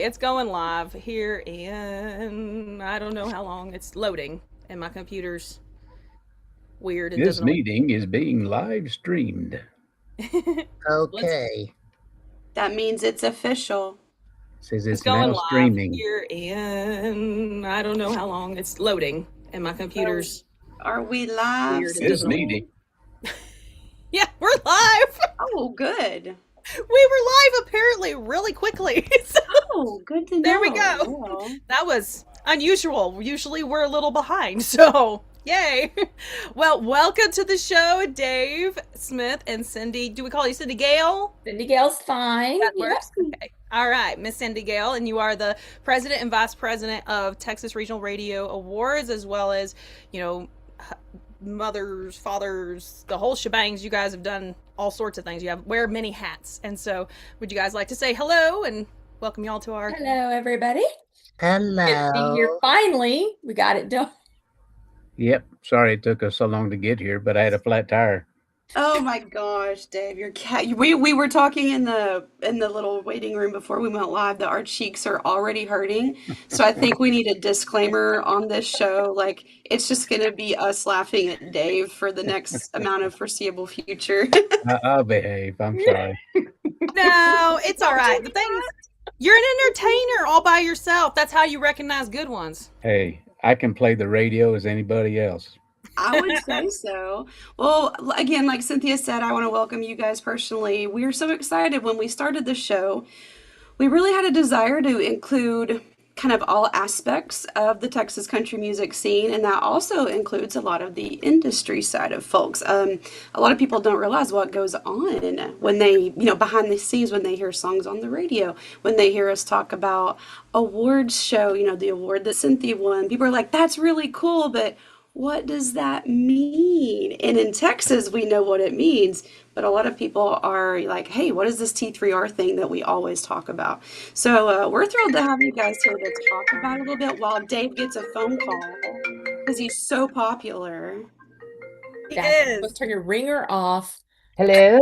It's going live here in I don't know how long. It's loading, and my computer's weird and This doesn't always. meeting is being live streamed. Let's. Okay. That means it's official. Says It's it's going now live streaming. here in I don't know how long. It's loading, and my computer's Are we live, weird and This doesn't always. meeting. Yeah, we're live. Oh, good. We were live apparently really quickly. So Oh, good to know. there we go. Well, That was unusual. Usually we're a little behind, so yay. Well, welcome to the show, Dave Smith and Cindy. Do we call you Cindy Gail? Cindy Gail's fine. That Yep. works. Okay. All right, Miss Cindy Gail, and you are the president and vice president of Texas Regional Radio Awards, as well as, mothers, fathers, the whole shebangs. You guys have done all sorts of things. You have wear many hats, and so would you guys like to say hello and welcome y'all to our? Hello, everybody. Good to be Hello. here. Finally, we got it done. Yep. Sorry it took us so long to get here, but I had a flat tire. oh my gosh, Dave, your cat. We were talking in the little waiting room before we went live that our cheeks are already hurting. So I think we need a disclaimer on this show. Like it's just gonna be us laughing at Dave for the next amount of foreseeable future. I'll behave. I'm sorry. No, it's all right. The thing is, you're an entertainer all by yourself. That's how you recognize good ones. Hey, I can play the radio as anybody else. I would say so. Well, again, like Cynthia said, I want to welcome you guys personally. We were so excited when we started the show. We really had a desire to include kind of all aspects of the Texas country music scene, and that also includes a lot of the industry side of folks. A lot of people don't realize what goes on when they, behind the scenes, when they hear songs on the radio, when they hear us talk about awards show, the award that Cynthia won. People are like, that's really cool, but what does that mean? And in Texas, we know what it means, but a lot of people are like, hey, what is this T3R thing that we always talk about? So we're thrilled to have you guys here to talk about it a little bit while Dave gets a phone call because he's so popular. He Let's is. turn your ringer off. Hello.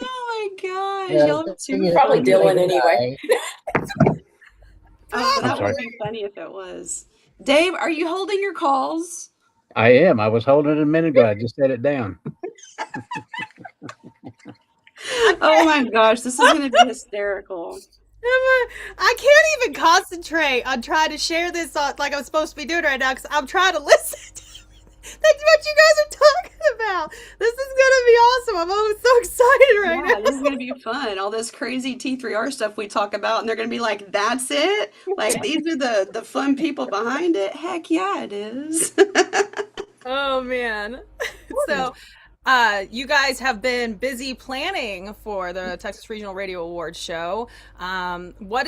Oh my gosh, Yeah, y'all are too you're Probably funny. Dylan anyway. Oh, I'm that sorry. would be funny if it was. Dave, are you holding your calls? I am. I was holding it a minute ago. I just set it down. Oh my gosh, this is going to be hysterical. I can't even concentrate on trying to share this on, like I'm supposed to be doing right now because I'm trying to listen to that's what you guys are talking about. This is gonna be awesome. I'm always so excited right Yeah, now. this is gonna be fun. All this crazy T3R stuff we talk about, and they're gonna be like, "That's it? Like these are the fun people behind it? Heck yeah, it is." Oh man. So you guys have been busy planning for the Texas Regional Radio Awards show. What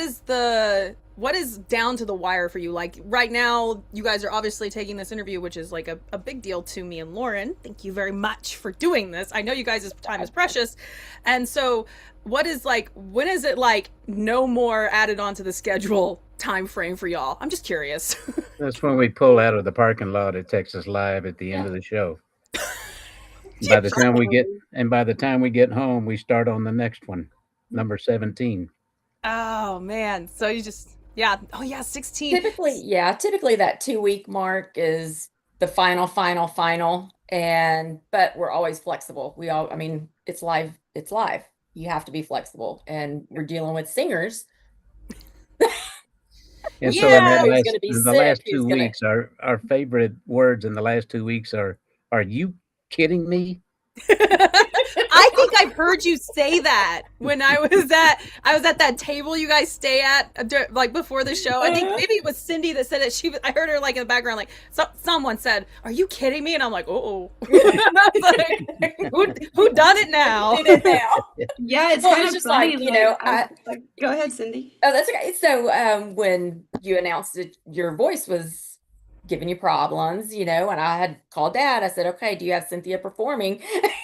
is down to the wire for you? Like right now, you guys are obviously taking this interview, which is like a big deal to me and Lauren. Thank you very much for doing this. I know you guys' time is precious. And so what is like, when is it like no more added onto the schedule time frame for y'all? I'm just curious. That's when we pull out of the parking lot at Texas Live at the end of the show. By the time we get home, we start on the next one, number 17. Oh man. So you just, yeah. Oh yeah, 16. Typically that 2-week mark is the final. But we're always flexible. It's live. You have to be flexible, and we're dealing with singers. And so Yeah, who's gonna be in the sick, last who's 2 gonna- weeks, our favorite words in the last 2 weeks are you kidding me? I think I've heard you say that when I was at that table you guys stay at like before the show. I think maybe it was Cindy that said it. I heard her like in the background, like someone said, "Are you kidding me?" And I'm like, "Oh, like, who done it now?" Did it now. Yeah, it's Well, kind it's of just funny. Go ahead, Cindy. Oh, that's okay. So when you announced that your voice was giving you problems, and I had called Dad. I said, "Okay, do you have Cynthia performing?"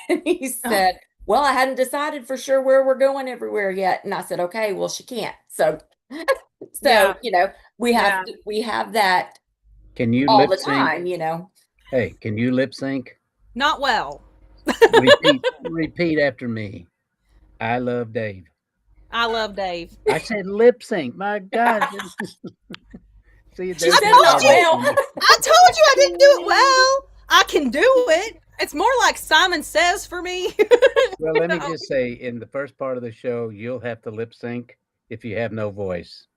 And he said, "Well, I hadn't decided for sure where we're going everywhere yet." And I said, "Okay, well, she can't." So Yeah. we have that Can you all lip the sync? time. Hey, can you lip sync? Not well. Repeat after me. I love Dave. I love Dave. I said lip sync. My God. See, She there's said the not problem. well. I told you I didn't do it well. I can do it. It's more like Simon Says for me. Well, let me No. just say, in the first part of the show, you'll have to lip sync if you have no voice.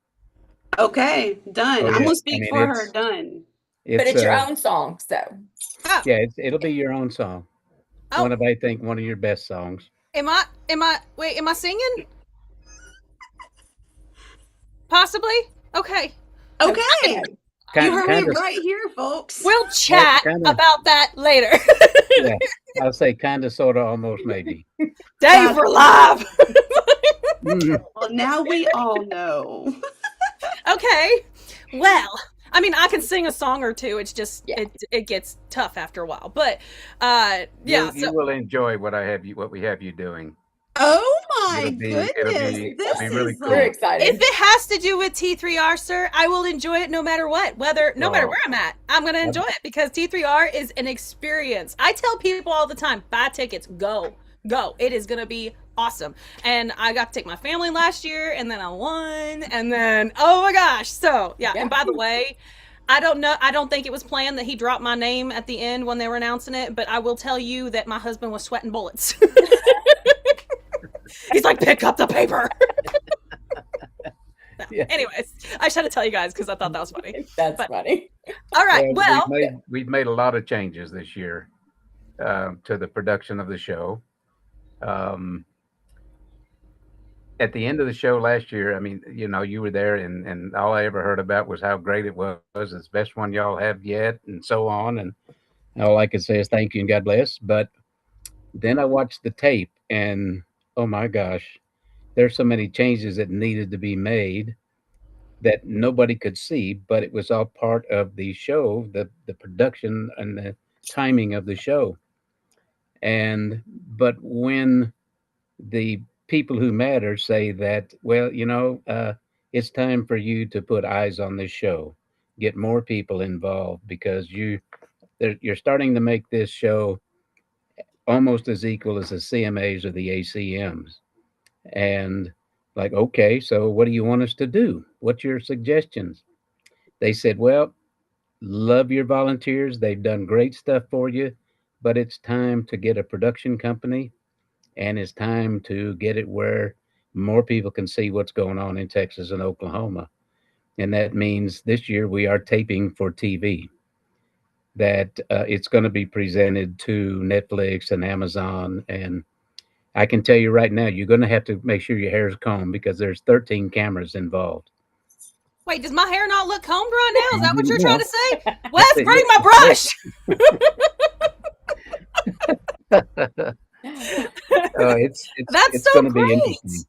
Okay, done. Oh I'm yeah, gonna I speak mean for her. Done. But it's it's your own song, so Oh, yeah, it'll be your own song. oh, I think one of your best songs. wait, am I singing? Possibly? Okay. Okay, okay. you Kind heard kind me of right here, folks. We'll chat kind of about that later. yeah. I'll say kind of, sort of, almost, maybe. Dave, we're live. Mhm. Well, now we all know. Okay. Well, I mean, I can sing a song or two. It's just Yeah. it gets tough after a while. But yeah. You will enjoy what we have you doing. Oh my It'll goodness, be this really is cool. We're If excited. it has to do with T3R, sir, I will enjoy it no matter what. No matter Oh. where I'm at, I'm gonna enjoy it because T3R is an experience. I tell people all the time, buy tickets, go. It is gonna be awesome. And I got to take my family last year, and then I won, and then oh my gosh. So yeah. Yeah. And by the way, I don't think it was planned that he dropped my name at the end when they were announcing it, but I will tell you that my husband was sweating bullets. He's like, pick up the paper. Yeah. Anyways, I just had to tell you guys because I thought that was funny. That's funny. All right. Well, we've made a lot of changes this year to the production of the show. At the end of the show last year, I mean, you were there, and all I ever heard about was how great it was. It's the best one y'all have yet, and so on. And all I could say is thank you and God bless. But then I watched the tape, and oh my gosh, there's so many changes that needed to be made that nobody could see, but it was all part of the show, the production and the timing of the show. But when the people who matter say that, well, it's time for you to put eyes on this show, get more people involved because you're starting to make this show almost as equal as the CMAs or the ACMs. And like, okay, so what do you want us to do? What's your suggestions? They said, well, love your volunteers. They've done great stuff for you, but it's time to get a production company and it's time to get it where more people can see what's going on in Texas and Oklahoma. And that means this year we are taping for TV, that it's going to be presented to Netflix and Amazon. And I can tell you right now, you're going to have to make sure your hair is combed because there's 13 cameras involved. wait, does my hair not look combed right now? Is that what you're No. trying to say? Wes, bring my brush. That's it's so going to be great. interesting.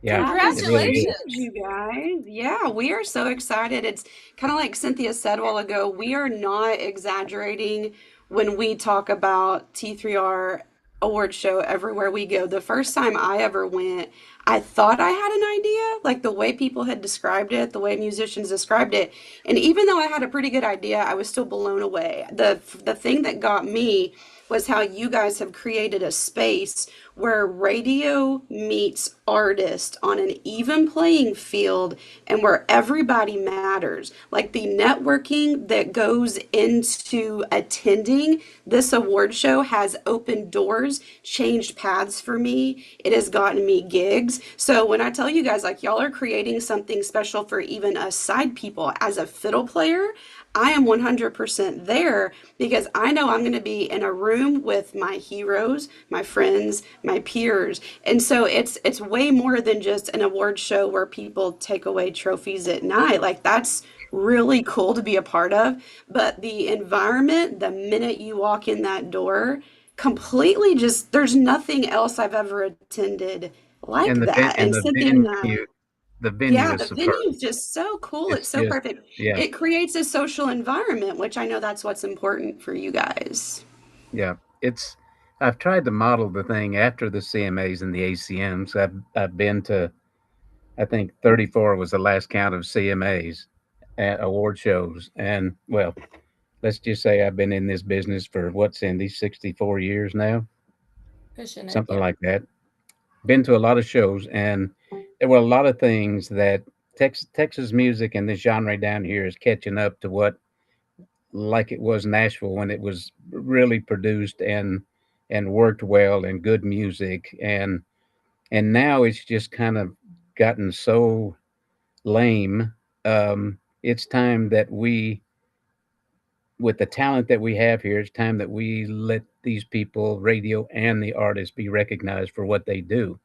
Yeah, Congratulations. You guys. Yeah, we are so excited. It's kind of like Cynthia said a while ago, we are not exaggerating when we talk about T3R award show everywhere we go. The first time I ever went, I thought I had an idea, like the way people had described it, the way musicians described it. And even though I had a pretty good idea, I was still blown away. The thing that got me was how you guys have created a space where radio meets artist on an even playing field and where everybody matters. Like the networking that goes into attending this award show has opened doors, changed paths for me. It has gotten me gigs. So when I tell you guys, like, y'all are creating something special for even us side people as a fiddle player, I am 100% there because I know I'm going to be in a room with my heroes, my friends, my peers. And so it's way more than just an award show where people take away trophies at night. Like that's really cool to be a part of, but the environment, the minute you walk in that door, completely just there's nothing else I've ever attended like and that. And the Cynthia and I, venue yeah, is the superb. venue is just so cool. It's It's so just perfect. yeah, It creates a social environment, which I know that's what's important for you guys. yeah. I've tried to model the thing after the CMAs and the ACMs. I've been to, I think 34 was the last count of CMAs at award shows. And well, let's just say I've been in this business for what, Cindy, 64 years now, Pushing it, something yeah. like that. Been to a lot of shows, and there were a lot of things that Texas music and this genre down here is catching up to what like it was Nashville when it was really produced and worked well and good music and now it's just kind of gotten so lame. It's time that we, with the talent that we have here, it's time that we let these people, radio and the artists, be recognized for what they do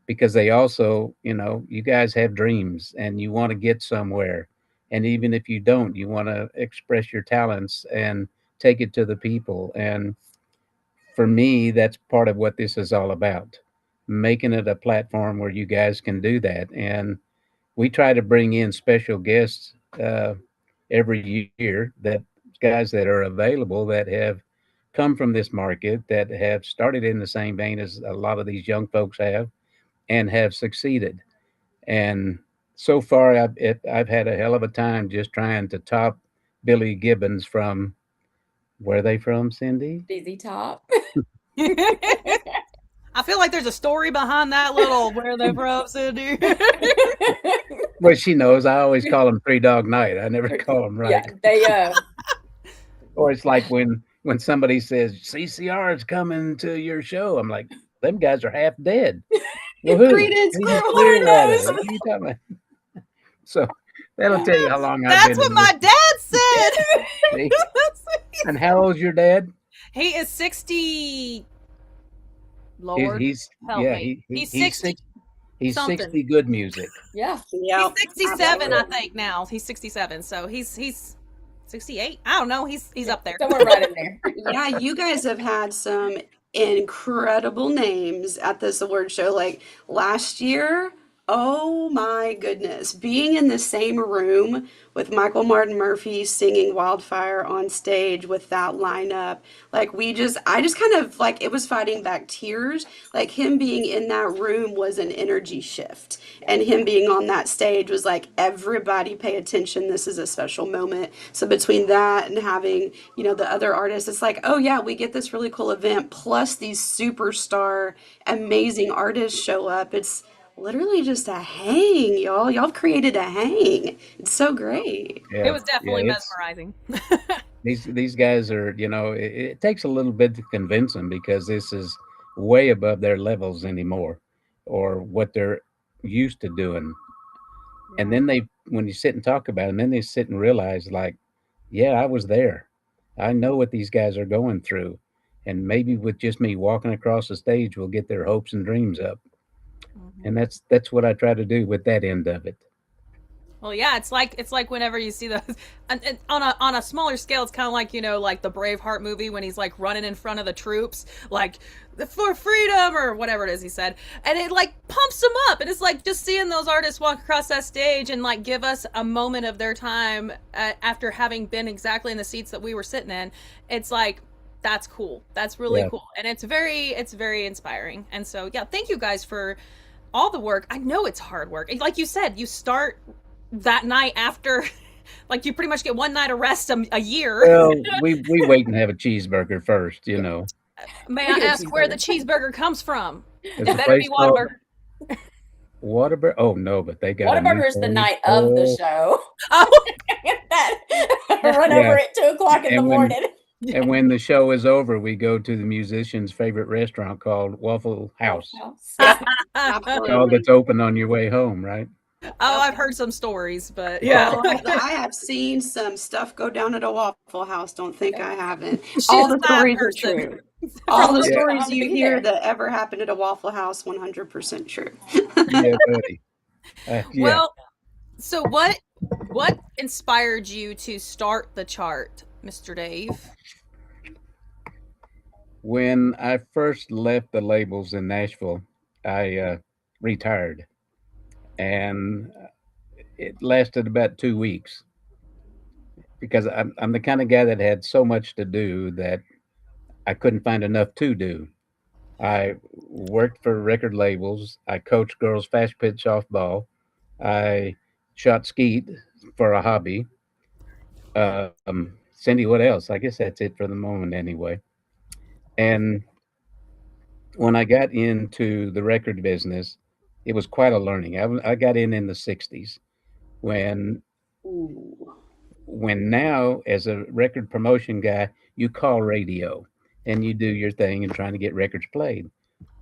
because they also, you guys have dreams and you want to get somewhere. And even if you don't, you want to express your talents and take it to the people. And for me, that's part of what this is all about, making it a platform where you guys can do that. And we try to bring in special guests every year, that guys that are available that have come from this market, that have started in the same vein as a lot of these young folks have and have succeeded. And so far, I've had a hell of a time just trying to top Billy Gibbons from, where are they from, Cindy? Busy Top. I feel like there's a story behind that little where they from, Cindy. Well, she knows. I always call them Three Dog Night. I never call them right. Yeah, they Or it's like when somebody says CCR is coming to your show, I'm like, them guys are half dead. Well, who? Credence Who's Clearwater Clearwater? knows. What are you talking about? So that'll tell you how long I've That's been what in my this. dad said. See? And how old's your dad? He is 60. Lord, He's help yeah, me. He's he's 60 he's something. 60 good music. yeah. Yeah. He's 67, I think now. He's 67. So he's 68. I don't know. He's up there. Somewhere right in there. Yeah, you guys have had some incredible names at this award show. Like last year, oh my goodness, being in the same room with Michael Martin Murphey singing Wildfire on stage with that lineup, like I just kind of like it was fighting back tears. Like him being in that room was an energy shift, and him being on that stage was like, everybody pay attention. This is a special moment. So between that and having, the other artists, it's like, oh yeah, we get this really cool event plus these superstar amazing artists show up. It's literally just a hang, y'all. Y'all have created a hang. It's so great. It Yeah, was definitely yeah. It's mesmerizing. these guys are, it takes a little bit to convince them because this is way above their levels anymore, or what they're used to doing. And then when you sit and talk about them, then they sit and realize, like, yeah, I was there. I know what these guys are going through. And maybe with just me walking across the stage, we'll get their hopes and dreams up. And that's what I try to do with that end of it. Well, yeah, it's like whenever you see those and on a smaller scale, it's kind of like like the Braveheart movie when he's like running in front of the troops, like for freedom or whatever it is he said, and it like pumps him up, and it's like just seeing those artists walk across that stage and like give us a moment of their time after having been exactly in the seats that we were sitting in. It's like that's cool. That's really Yeah. cool, and it's very inspiring. And so yeah, thank you guys for all the work. I know it's hard work. Like you said, you start that night after, like you pretty much get one night of rest a year. Well, we wait and have a cheeseburger first, May We I get a ask where the cheeseburger. cheeseburger comes from? There's It a better place be called Whataburger. Whataburger. Oh no, but they got a new Whataburger's the place. night of the Oh, show. Oh, Run yeah. over at 2 o'clock in the And when morning. and when the show is over, we go to the musician's favorite restaurant called Waffle House. Yep, Oh, absolutely. that's open on your way home, right? Oh, I've heard some stories, but yeah. Oh, I have seen some stuff go down at a Waffle House. Don't think I haven't. She's All the that stories are person. true. All the Yeah. stories I'll you be hear there. that ever happened at a Waffle House, 100% true. Yeah, buddy. Yeah. Well, so what inspired you to start the chart, Mr. Dave? When I first left the labels in Nashville, I retired, and it lasted about 2 weeks because I'm the kind of guy that had so much to do that I couldn't find enough to do. I worked for record labels. I coached girls fast pitch softball. I shot skeet for a hobby. Cindy, what else? I guess that's it for the moment, anyway. And when I got into the record business, it was quite a learning. I got in the 60s when Ooh. now as a record promotion guy, you call radio and you do your thing and trying to get records played.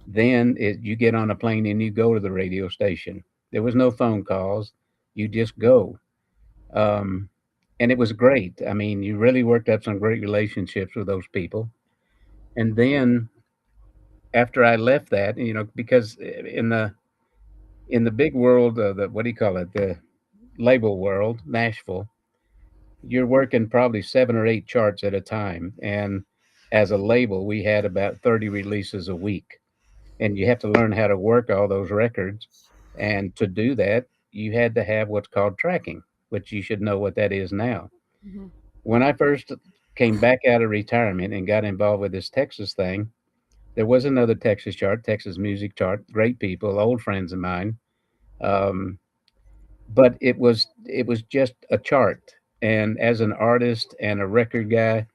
Then you get on a plane and you go to the radio station. There was no phone calls. You just go. Um, and it was great. I mean, you really worked up some great relationships with those people. And then after I left that, because in the big world of the, what do you call it, the label world, Nashville, you're working probably 7 or 8 charts at a time. And as a label, we had about 30 releases a week. And you have to learn how to work all those records. And to do that, you had to have what's called tracking, which you should know what that is now. Mhm. When I first came back out of retirement and got involved with this Texas thing, there was another Texas chart, Texas music chart, great people, old friends of mine. Um, but it was just a chart. And as an artist and a record guy,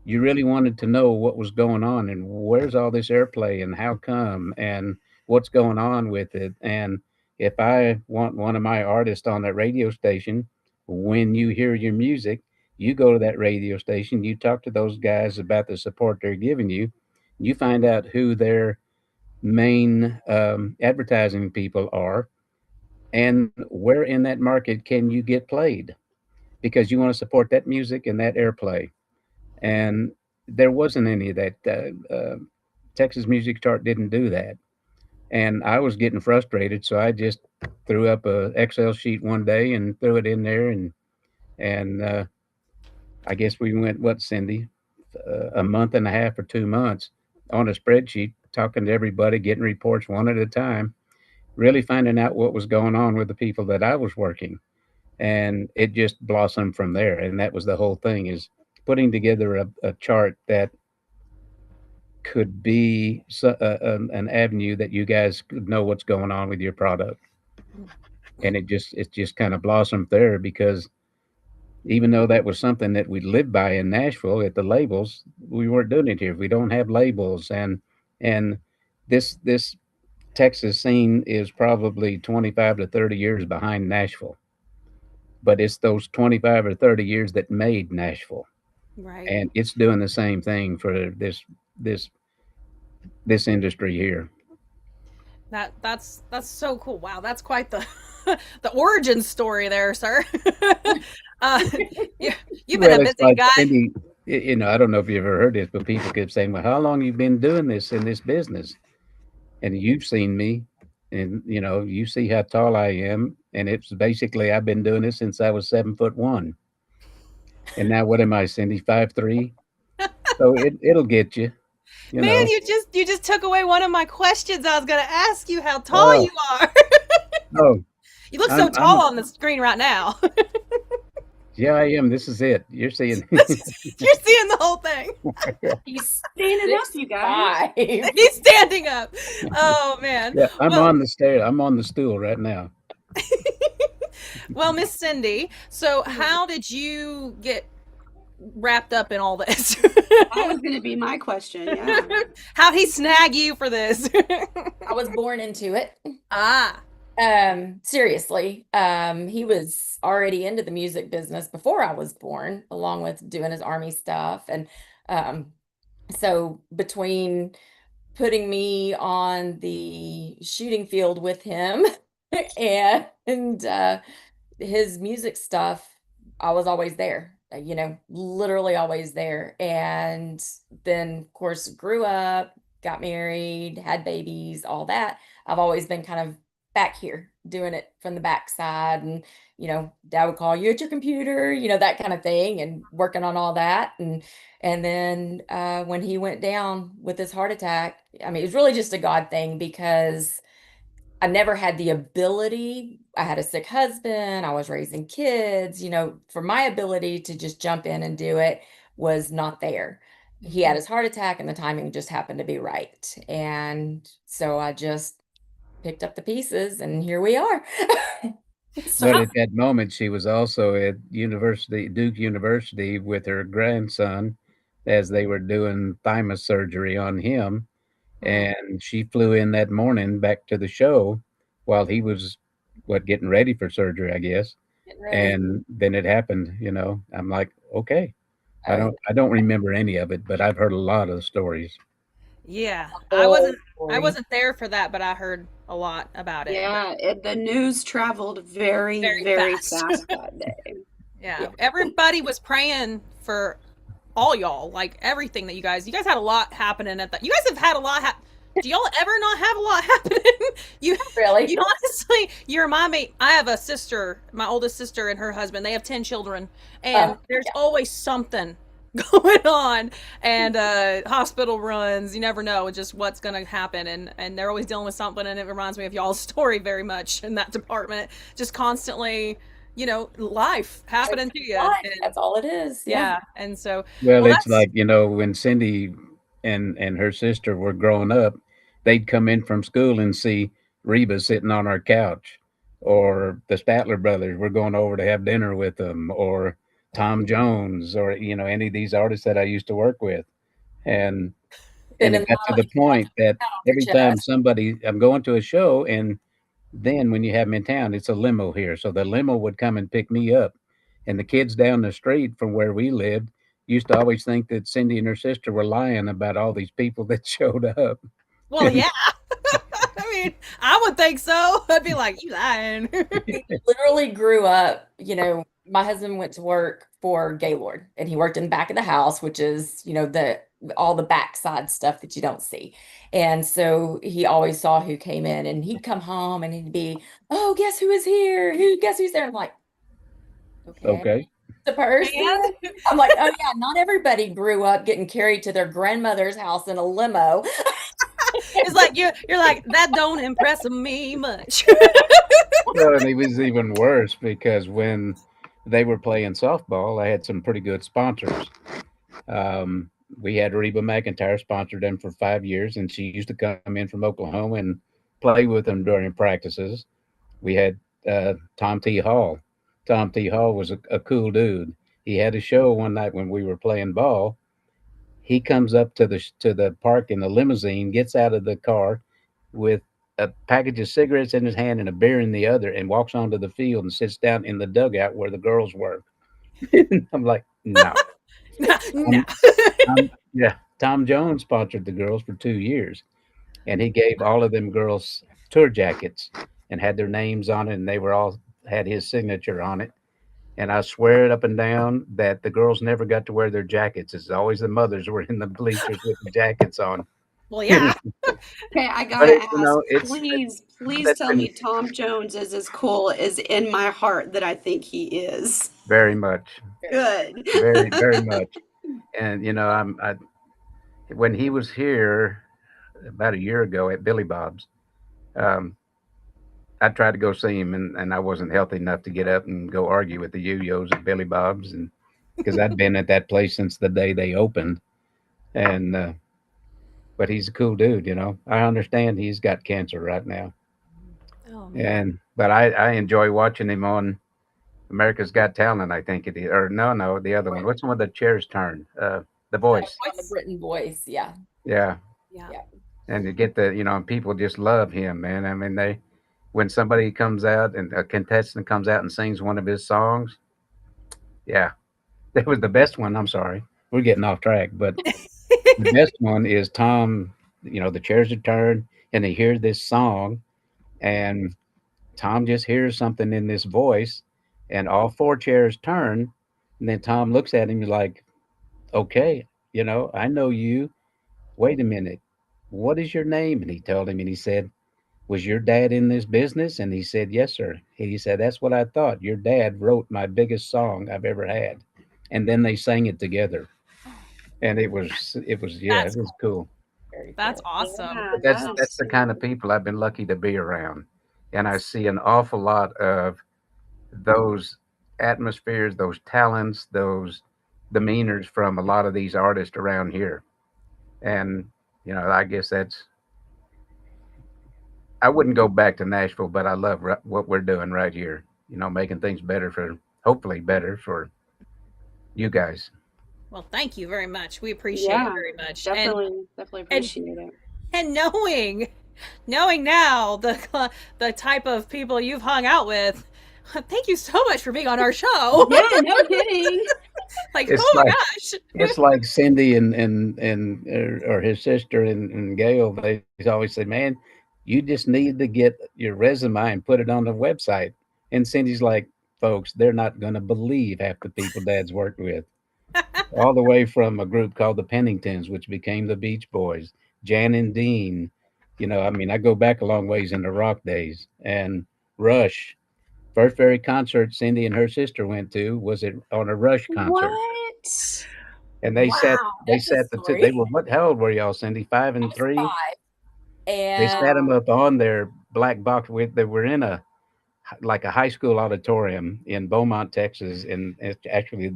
you really wanted to know what was going on and where's all this airplay and how come and what's going on with it. And if I want one of my artists on that radio station, when you hear your music, you go to that radio station, you talk to those guys about the support they're giving you find out who their main advertising people are and where in that market can you get played because you want to support that music and that airplay. And there wasn't any of that. Texas Music Chart didn't do that, and I was getting frustrated, so I just threw up a Excel sheet one day and threw it in there, and I guess we went what, Cindy, a month and a half or 2 months on a spreadsheet, talking to everybody, getting reports one at a time, really finding out what was going on with the people that I was working, and it just blossomed from there. And that was the whole thing, is putting together a chart that could be an avenue that you guys could know what's going on with your product. And it just kind of blossomed there because even though that was something that we lived by in Nashville at the labels, we weren't doing it here. We don't have labels, and this Texas scene is probably 25 to 30 years behind Nashville, but it's those 25 or 30 years that made Nashville, Right. and it's doing the same thing for this this industry here. That's so cool. Wow, that's quite the the origin story there, sir. uh, you, you've been a Well, it's busy like guy. Cindy, I don't know if you've ever heard this, but people keep saying, "Well, how long you been doing this in this business?" And you've seen me, and you see how tall I am, and it's basically I've been doing this since I was 7'1", and now what am I, Cindy? 5'3". So it'll get you, you Man, know. you just took away one of my questions. I was gonna ask you how tall Oh, you are. oh, You look so I'm tall on the screen right now. yeah, I am. This is it. You're seeing. You're seeing the whole thing. He's standing up, you guys. 6'5". He's standing up. Oh man. Yeah, I'm Well, on the stair. I'm on the stool right now. well, Miss Cindy. So, how did you get wrapped up in all this? That was going to be my question. Yeah. How'd he snag you for this? I was born into it. Ah. Seriously, he was already into the music business before I was born, along with doing his army stuff. And um, so between putting me on the shooting field with him and his music stuff, I was always there, literally always there. And then, of course, grew up, got married, had babies, all that. I've always been kind of back here doing it from the backside. And, dad would call you at your computer, that kind of thing, and working on all that. And then when he went down with his heart attack, I mean, it was really just a God thing because I never had the ability. I had a sick husband. I was raising kids, for my ability to just jump in and do it was not there. He had his heart attack and the timing just happened to be right. And so I just picked up the pieces and here we are. So But how, at that moment, she was also at Duke University, with her grandson as they were doing thymus surgery on him. mm, And she flew in that morning back to the show while he was getting ready for surgery, I guess. Getting ready. And then it happened. I'm like, okay. I Oh, don't remember any of it, but I've heard a lot of the stories. Yeah. I whole wasn't story. there for that, but I heard a lot about it. Yeah, the news traveled very, Very very fast. fast that day. Yeah. Yeah. Everybody was praying for all y'all. Like everything that you guys had a lot happening at that. You guys have had a lot do y'all ever not have a lot happening? you Really? you honestly, you remind me. I have a sister, my oldest sister and her husband. They have 10 children, and Oh, there's yeah. always something going on, and hospital runs. You never know just what's going to happen, and they're always dealing with something. And it reminds me of y'all's story very much in that department. Just constantly, life happening to you. Life, And that's all it is. Yeah. yeah, and so, Well, well, it's that's like, when Cindy and her sister were growing up, they'd come in from school and see Reba sitting on our couch, or the Statler brothers were going over to have dinner with them, or Tom Jones, or any of these artists that I used to work with. And Been in it the got to aisle, the you want point that to on their every time chest. I'm going to a show, and then when you have them in town, it's a limo here. So the limo would come and pick me up. And the kids down the street from where we lived used to always think that Cindy and her sister were lying about all these people that showed up. well, yeah. I mean, I would think so. I'd be like, you lying. We literally grew up, my husband went to work for Gaylord and he worked in the back of the house, which is, the all the backside stuff that you don't see. And so he always saw who came in and he'd come home and he'd be, oh, guess who is here? Guess who's there? I'm like, okay, Okay. the person. And I'm like, oh yeah, not everybody grew up getting carried to their grandmother's house in a limo. it's like you're like, that don't impress me much. Well, and it was even worse because when they were playing softball, I had some pretty good sponsors. Um, we had Reba McIntyre sponsored them for 5 years, and she used to come in from Oklahoma and play with them during practices. We had Tom T. Hall. Tom T. Hall was a cool dude. He had a show one night when we were playing ball. He comes up to the park in the limousine, gets out of the car with a package of cigarettes in his hand and a beer in the other, and walks onto the field and sits down in the dugout where the girls were. I'm like, no. No. Um, yeah, Tom Jones sponsored the girls for 2 years, and he gave all of them girls tour jackets and had their names on it, and they were all had his signature on it. And I swear it up and down that the girls never got to wear their jackets. It's always the mothers were in the bleachers with the jackets on. Well, yeah. Okay, I But gotta ask, it's please that's tell been me Tom Jones is as cool as in my heart that I think he is. very much, Good. very, very much. And when he was here about a year ago at Billy Bob's, um, I tried to go see him, and I wasn't healthy enough to get up and go argue with the yo-yos at Billy Bob's, and because I'd been at that place since the day they opened, and but he's a cool dude. I understand he's got cancer right now, Oh man. and but I enjoy watching him on America's Got Talent. I think it is, or no, the other one. What's the one the chairs turn? The Voice. On the Britain voice, yeah. Yeah, Yeah. Yeah. and you get and people just love him, man. I mean, when somebody comes out and a contestant comes out and sings one of his songs, yeah, that was the best one. I'm sorry, we're getting off track, but the best one is Tom. The chairs are turned, and they hear this song, and Tom just hears something in this voice, and all four chairs turn, and then Tom looks at him like, "Okay, I know you. Wait a minute, what is your name?" And he told him, and he said, "Was your dad in this business?" And he said, "Yes, sir." He said, "That's what I thought. Your dad wrote my biggest song I've ever had." And then they sang it together. And yeah, That's it was cool. Very that's cool. awesome. Yeah, But that that's is the kind of people I've been lucky to be around. And I see an awful lot of those atmospheres, those talents, those demeanors from a lot of these artists around here. And I guess I wouldn't go back to Nashville, but I love what we're doing right here. Making things better hopefully better for you guys. Well, thank you very much. We appreciate it yeah, very much. And definitely and appreciate it. and knowing Knowing now the type of people you've hung out with, thank you so much for being on our show. Yeah, no kidding. Like, It's oh my like gosh. it's like Cindy and or his sister and Gail. They always say, "Man, you just need to get your resume and put it on the website." And Cindy's like, "Folks, they're not going to believe half the people Dad's worked with." All the way from a group called the Penningtons, which became the Beach Boys, Jan and Dean. I mean, I go back a long ways in the rock days, and Rush. First very concert Cindy and her sister went to was on a Rush concert, What? and Wow, they that's a sat the two. They story. were what? How old were y'all, Cindy? Five I and was three. 5, They and sat them up on their black box. They were in like a high school auditorium in Beaumont, Texas, and it's actually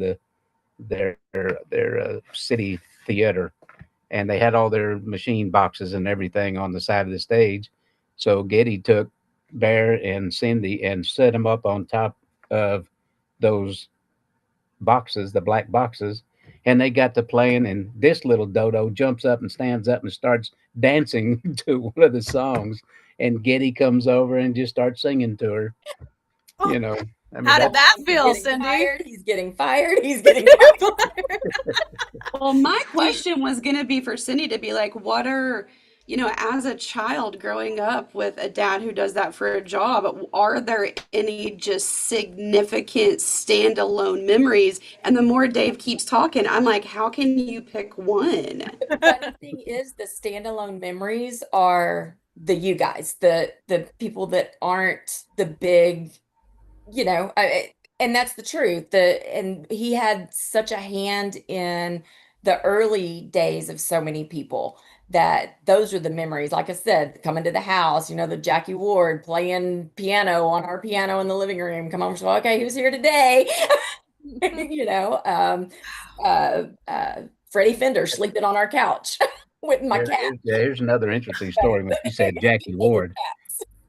their city theater, and they had all their machine boxes and everything on the side of the stage. So Getty took Bear and Cindy and set them up on top of those boxes, the black boxes, and they got to playing. And this little dodo jumps up and stands up and starts dancing to one of the songs. And Getty comes over and just starts singing to her. Oh, You know, I mean, how did that's that he's feel, getting Cindy? fired, he's getting fired, he's getting fired. Well, my question was going to be for Cindy to be like, what are, as a child growing up with a dad who does that for a job, are there any just significant standalone memories? And the more Dave keeps talking, I'm like, how can you pick one? The funny thing is, the standalone memories are you guys, the people that aren't the big, and that's the truth. And he had such a hand in the early days of so many people that those are the memories. Like I said, coming to the house, the Jackie Ward playing piano on our piano in the living room. Come on, so okay, who's here today? you know, um, Freddie Fender sleeping on our couch with my cat. here's another interesting story. When you said Jackie Ward,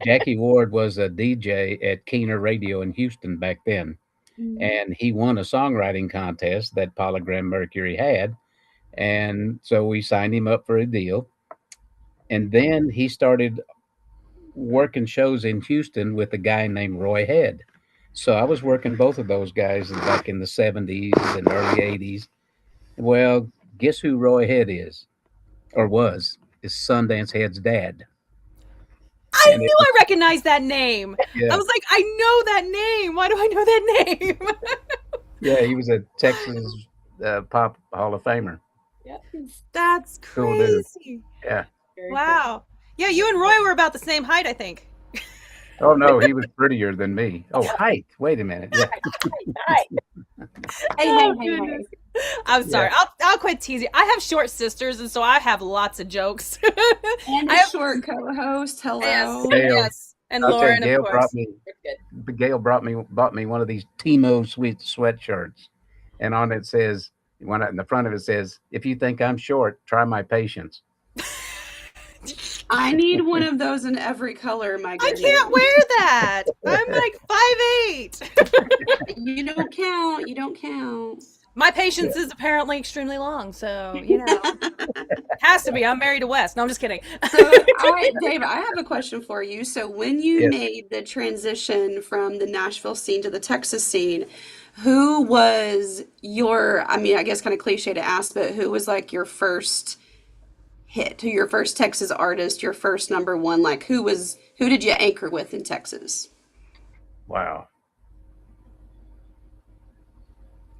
Jackie Ward was a DJ at Keener Radio in Houston back then, and he won a songwriting contest that Polygram Mercury had, and so we signed him up for a deal. And then he started working shows in Houston with a guy named Roy Head. So I was working both of those guys back in the 70s and early 80s. Well, guess who Roy Head is or was? Is Sundance Head's dad. I And it knew was, I recognized that name. I yeah, was like, I know that name. Why do I know that name? yeah, he was a Texas pop Hall of Famer. Yep. That's Cool dude. crazy. Yeah. Very cool. Wow. Yeah, you and Roy were about the same height, I think. Oh no, he was prettier than me. Oh, height. Wait a minute. Yeah. Hi. Hey, Oh, hey, hey, goodness. hey. I'm sorry. Yeah. I'll quit teasing. I have short sisters, and so I have lots of jokes. And I a have short co-host. yes, Hello. Gail, yes, and I'll tell you, Lauren, of course. Gail bought me one of these Timo sweet sweatshirts, and on it says, one in the front of it says, "If you think I'm short, try my patience." I need one of those in every color, my I good can't man. wear that. I'm like 5'8". You don't count. You don't count. My patience is apparently extremely long, so has to be. I'm married to Wes. No, I'm just kidding. So, Dave, I have a question for you. So, when you Yes. made the transition from the Nashville scene to the Texas scene, who was I mean, I guess kind of cliche to ask, but who was like your first hit, who your first Texas artist, your first number one? Like, who did you anchor with in Texas? Wow.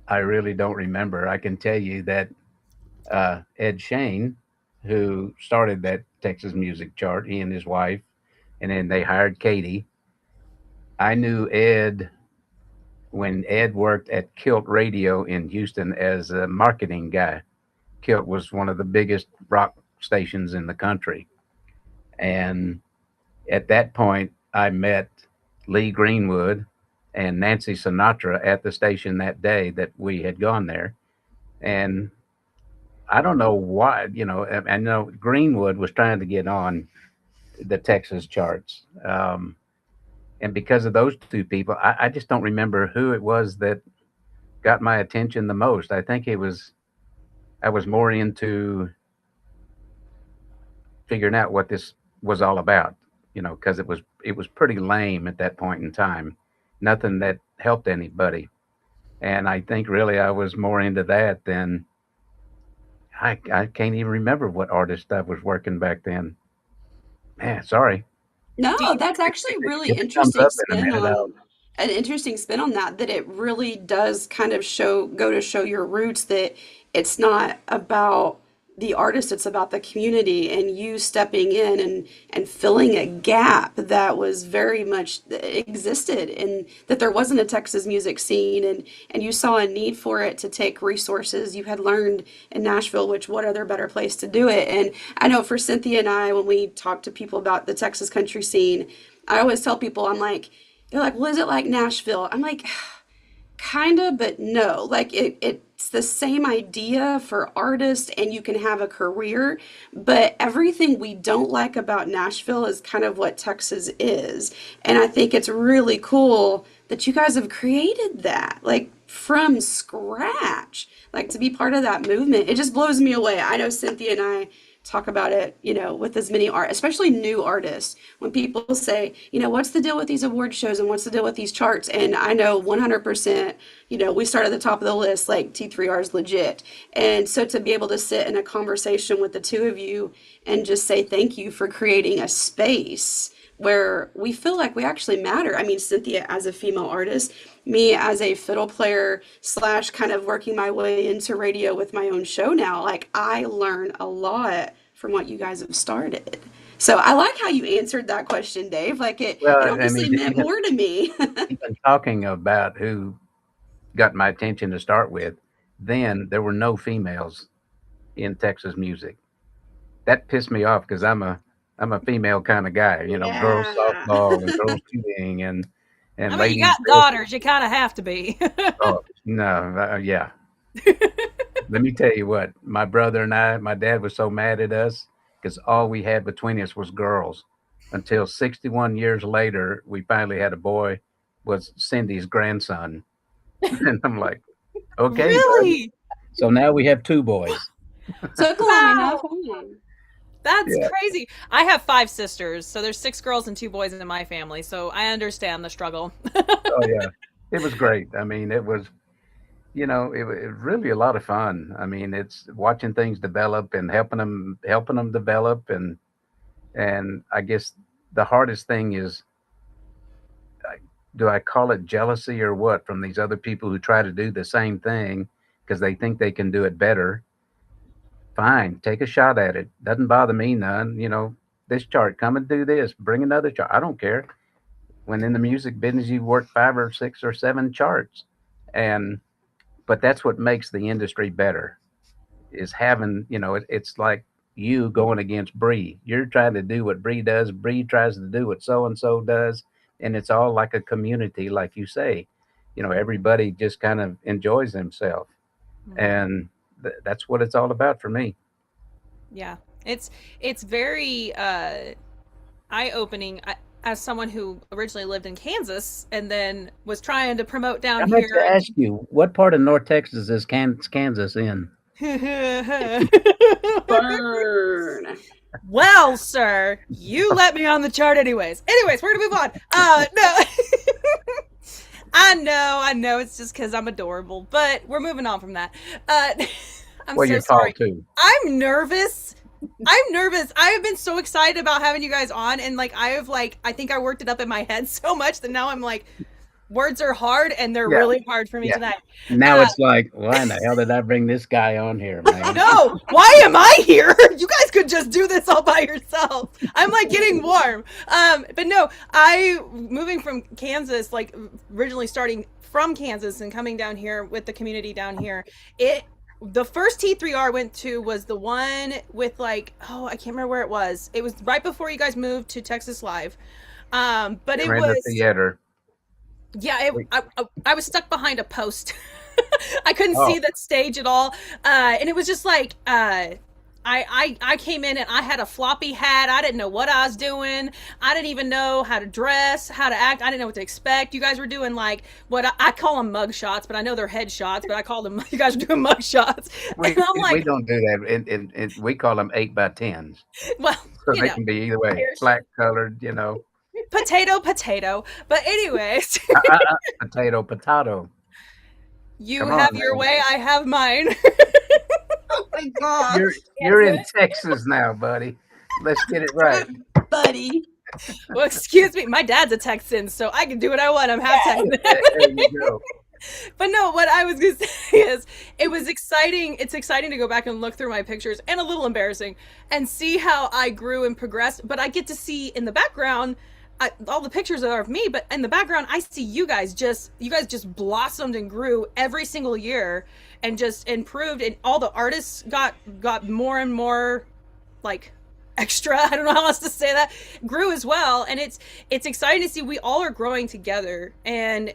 I really don't remember. I can tell you that Ed Shane, who started that Texas music chart, he and his wife, and then they hired Katie. I knew Ed when Ed worked at Kilt Radio in Houston as a marketing guy. Kilt was one of the biggest rock stations in the country. And at that point, I met Lee Greenwood and Nancy Sinatra at the station that day that we had gone there. And I don't know why, I know Greenwood was trying to get on the Texas charts. And because of those two people, I just don't remember who it was that got my attention the most. I think I was more into figuring out what this was all about, because it was pretty lame at that point in time. Nothing that helped anybody. And I think really I was more into that than I can't even remember what artist I was working back then. Man, sorry. No, Do you, that's actually really If it comes interesting up in a spin minute, on an interesting spin on that, that it really does kind of go to show your roots, that it's not about the artist, it's about the community and you stepping in and filling a gap that was very much existed, and that there wasn't a Texas music scene, and you saw a need for it to take resources you had learned in Nashville, which what other better place to do it. And I know for Cynthia and I, when we talk to people about the Texas country scene, I always tell people, I'm like, they're like, well, is it like Nashville? I'm like, kinda, but no. Like it's the same idea for artists, and you can have a career, but everything we don't like about Nashville is kind of what Texas is. And I think it's really cool that you guys have created that, like from scratch, like to be part of that movement. It just blows me away. I know Cynthia and I talk about it, with as many art, especially new artists, when people say, what's the deal with these award shows and what's the deal with these charts? And I know 100%, we start at the top of the list, like T3R is legit. And so to be able to sit in a conversation with the two of you and just say thank you for creating a space where we feel like we actually matter. I mean, Cynthia as a female artist, me as a fiddle player slash kind of working my way into radio with my own show now, like I learn a lot from what you guys have started. So I like how you answered that question, Dave. Like it well, I obviously mean, meant more to me. even talking about who got my attention to start with, then there were no females in Texas music. That pissed me off because I'm a female kind of guy, girls Yeah. softball and girls shooting and I mean, you ladies got this. daughters, you kind of have to be. Oh no, yeah. Let me tell you what, my brother and my dad was so mad at us because all we had between us was girls. Until 61 years later, we finally had a boy, was Cindy's grandson. And I'm like, okay, bud. Really? So now we have two boys. Took long enough. Wow. Huh? That's Yeah. crazy. I have 5 sisters, so there's 6 girls and 2 boys in my family, so I understand the struggle. Oh yeah. It was great. I mean, it was, it was really a lot of fun. I mean, it's watching things develop and helping them develop, and I guess the hardest thing is, do I call it jealousy or what, from these other people who try to do the same thing because they think they can do it better? Fine, take a shot at it. Doesn't bother me none. This chart, come and do this. Bring another chart. I don't care. When in the music business, you work 5 or 6 or 7 charts, and but that's what makes the industry better. Is having, it's like you going against Bree. You're trying to do what Bree does. Bree tries to do what so and so does, and it's all like a community, like you say. Everybody just kind of enjoys themselves, and that's what it's all about for me. Yeah. It's very eye-opening. As someone who originally lived in Kansas and then was trying to promote I down meant to here. ask you, what part of North Texas is Kansas in? Burn. Well, sir, you let me on the chart anyways. Anyways, we're gonna move on. No. I know, it's just because I'm adorable, but we're moving on from that. I'm Well, so you're tall sorry. too. I'm nervous. I have been so excited about having you guys on, and I think I worked it up in my head so much that now I'm like, words are hard, and they're Yeah, really hard for me yeah. tonight. Now Uh, it's like, why in the hell did I bring this guy on here, man? No, why am I here? You guys could just do this all by yourself. I'm like getting warm. But no, moving from Kansas, like originally starting from Kansas and coming down here with the community down here, the first T3R I went to was the one with I can't remember where it was. It was right before you guys moved to Texas Live. But it We're in the was, theater. yeah, I was stuck behind a post. I couldn't Oh, see that stage at all. And it was just I came in and I had a floppy hat. I didn't know what I was doing. I didn't even know how to dress, how to act. I didn't know what to expect. You guys were doing what I call them mug shots, but I know they're head shots, but I call them, you guys are doing mug shots. we And I'm we like, don't do that. And we call them 8x10s. well, So you they know, can be either way, black colored, potato, potato. But anyways, potato, potato. you Come have on, your man. way, I have mine. Oh my gosh. You're in Texas now, buddy. Let's get it right. Buddy. Well, excuse me, my dad's a Texan, so I can do what I want. I'm half Texan. There you go. But no, what I was gonna say is it was exciting. It's exciting to go back and look through my pictures, and a little embarrassing, and see how I grew and progressed. But I get to see in the background all the pictures are of me, but in the background I see you guys just blossomed and grew every single year, and just improved, and all the artists got more and more like extra, I don't know how else to say that, grew as well. And it's exciting to see we all are growing together, and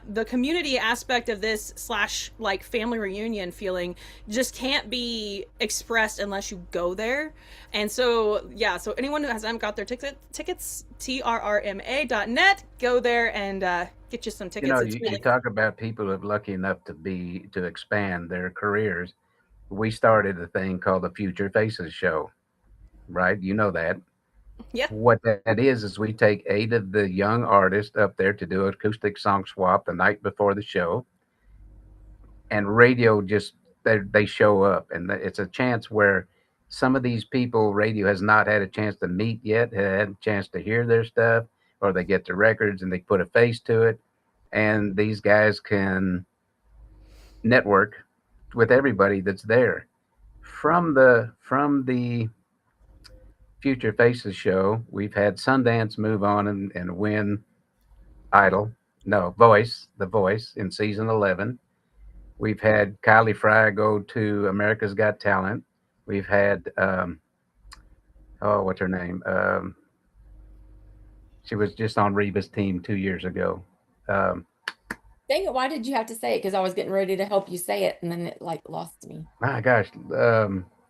the community aspect of this slash like family reunion feeling just can't be expressed unless you go there. And so yeah, so anyone who hasn't got their tickets, trrma.net, go there and get you some tickets. You talk about people who are lucky enough to expand their careers. We started a thing called the Future Faces Show, right? You know that. Yeah. What that is we take 8 of the young artists up there to do acoustic song swap the night before the show, and radio just they show up, and it's a chance where some of these people radio has not had a chance to meet yet, had a chance to hear their stuff, or they get the records and they put a face to it, and these guys can network with everybody that's there. From the Future Faces show, we've had Sundance move on and win The Voice in season 11. We've had Kylie Fry go to America's Got Talent. We've had, what's her name? She was just on Reba's team 2 years ago. Dang it, why did you have to say it? Because I was getting ready to help you say it, and then it like lost me. My gosh,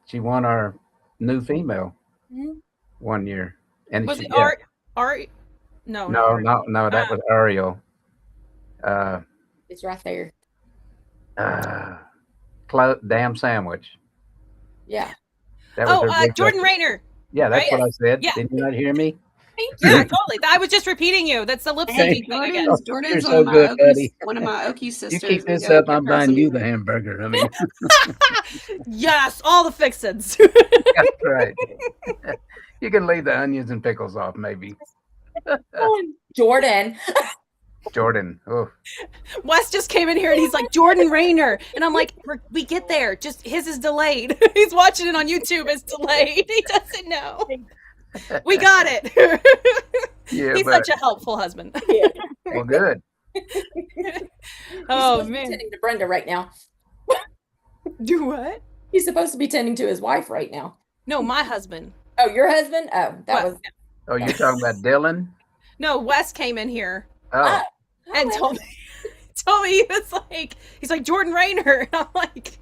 she won our new female one year. And was she, it Ari? No, that was Ariel. It's right there. Damn Sandwich. Yeah. That was her Jordan Rayner. Yeah, that's right? what I said. Yeah. Did you not hear me? Yeah, totally. I was just repeating you. That's the lip syncing thing again. Jordan's so good, one of my Okie sisters. You keep this up, I'm buying you the hamburger. I mean, yes, all the fixins. that's right. You can leave the onions and pickles off, maybe. Jordan. Oh. Wes just came in here and he's like, Jordan Rayner. And I'm like, we get there. Just his is delayed. He's watching it on YouTube. It's delayed. He doesn't know. We got it. Yeah, he's such a helpful husband. Yeah. Well, good. Oh, He's man. tending to Brenda right now. Do what? He's supposed to be tending to his wife right now. No, my husband. Oh, your husband? Oh, that was. Oh, you're talking about Dylan? No, Wes came in here. Oh. And told me he's like Jordan Rayner. And I'm like,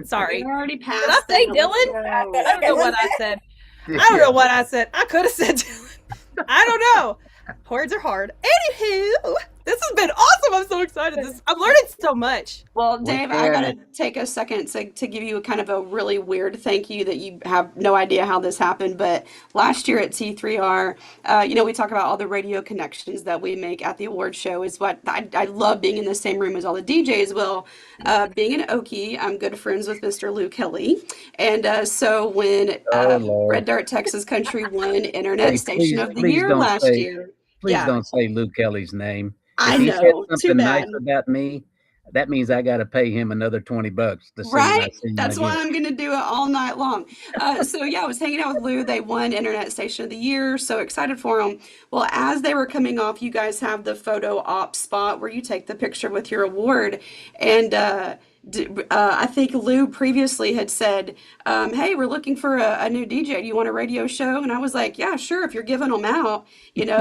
sorry. You're already past. Did I say Dylan? I don't know what I said. I don't know what I said. I could have said Dylan. I don't know. Words are hard. Anywho, this has been awesome. I'm so excited. I'm learning so much. Well, Dave, I gotta take a second to give you a kind of a really weird thank you that you have no idea how this happened. But last year at T3R, we talk about all the radio connections that we make at the award show. Is what I love being in the same room as all the DJs. Well, being an Okie, I'm good friends with Mr. Lou Kelly, and so when Red Dirt Texas Country won Internet Station of the Year last year. Please don't say Lou Kelly's name. I If he know. said something nice about me, that means I got to pay him another $20 to see right? That's why I'm going to do it all night long. So yeah, I was hanging out with Lou. They won Internet Station of the Year. So excited for them. Well, as they were coming off, you guys have the photo op spot where you take the picture with your award. And I think Lou previously had said, hey, we're looking for a new DJ. Do you want a radio show? And I was like, yeah, sure, if you're giving them out,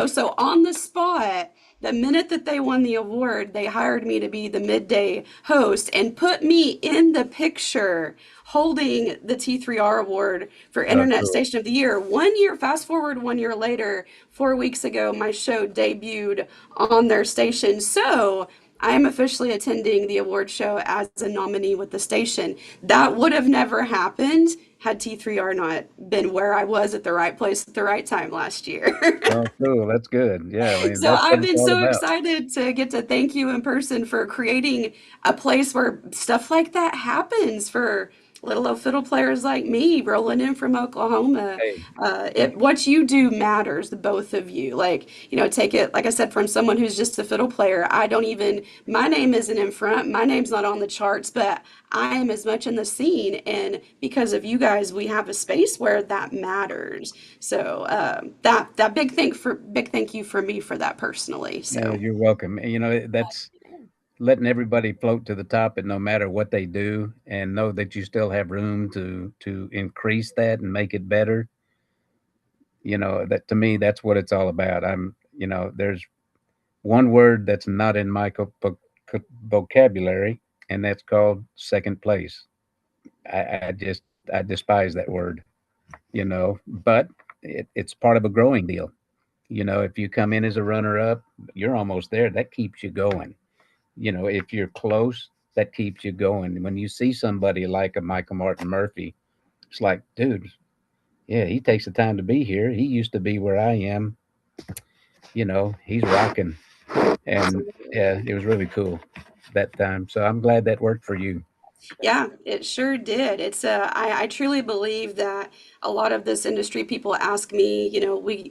So on the spot, the minute that they won the award, they hired me to be the midday host and put me in the picture holding the T3R award for Internet Station of the Year. 1 year, fast forward 1 year later, 4 weeks ago, my show debuted on their station. So I am officially attending the award show as a nominee with the station. That would have never happened had T3R not been where I was at the right place at the right time last year. Oh, cool. That's good. Yeah, I mean, So that's what I've it's been all so about. excited to get to thank you in person for creating a place where stuff like that happens for little old fiddle players like me rolling in from Oklahoma. Hey, What you do matters, the both of you. Like, take it, like I said, from someone who's just a fiddle player. I don't even, my name isn't in front, my name's not on the charts, but I am as much in the scene. And because of you guys, we have a space where that matters. So that big thank you for me for that personally. no, So you're welcome. And, that's letting everybody float to the top, and no matter what they do, and know that you still have room to increase that and make it better. That to me, that's what it's all about. There's one word that's not in my vocabulary, and that's called second place. I despise that word, but it's part of a growing deal. If you come in as a runner up, you're almost there. That keeps you going. If you're close, that keeps you going. When you see somebody like a Michael Martin Murphy, it's like, dude, yeah, he takes the time to be here. He used to be where I am. He's rocking. And absolutely. yeah, it was really cool that time. So I'm glad that worked for you. Yeah, it sure did. I truly believe that a lot of this industry people ask me,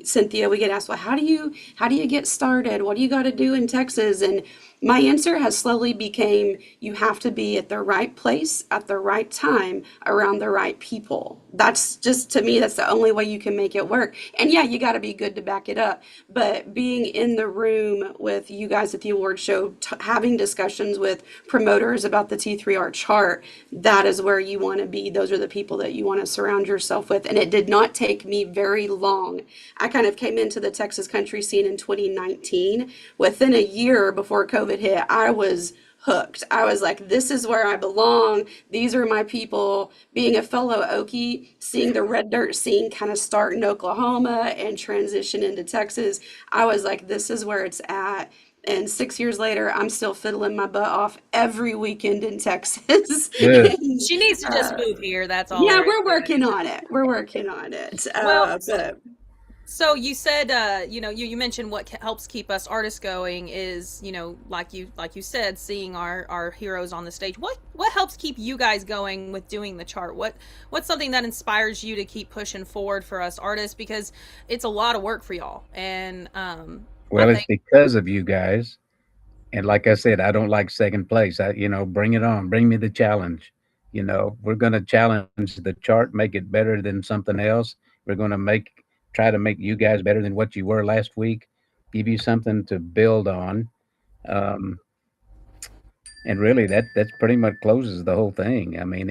Cynthia, we get asked, well, how do you get started? What do you got to do in Texas? And my answer has slowly became, you have to be at the right place at the right time around the right people. That's just, to me, that's the only way you can make it work. And yeah, you got to be good to back it up. But being in the room with you guys at the award show, having discussions with promoters about the T3R chart, that is where you want to be. Those are the people that you want to surround yourself with. And it did not take me very long. I kind of came into the Texas country scene in 2019. Within a year before COVID hit, I was hooked. I was like, this is where I belong. These are my people. Being a fellow Okie, seeing the red dirt scene kind of start in Oklahoma and transition into Texas, I was like, this is where it's at. And 6 years later, I'm still fiddling my butt off every weekend in Texas. Good. And, She needs to just uh, move here. That's all yeah, there is we're to it. working on it. We're working on it. Well, But so you said, you mentioned what helps keep us artists going is, like you said, seeing our heroes on the stage. What helps keep you guys going with doing the chart? What's something that inspires you to keep pushing forward for us artists, because it's a lot of work for y'all, and I Well, it's think because of you guys. And like I said, I don't like second place. Bring it on. Bring me the challenge. We're going to challenge the chart, make it better than something else. We're going to try to make you guys better than what you were last week, give you something to build on. Um, and really, that's pretty much closes the whole thing. I mean,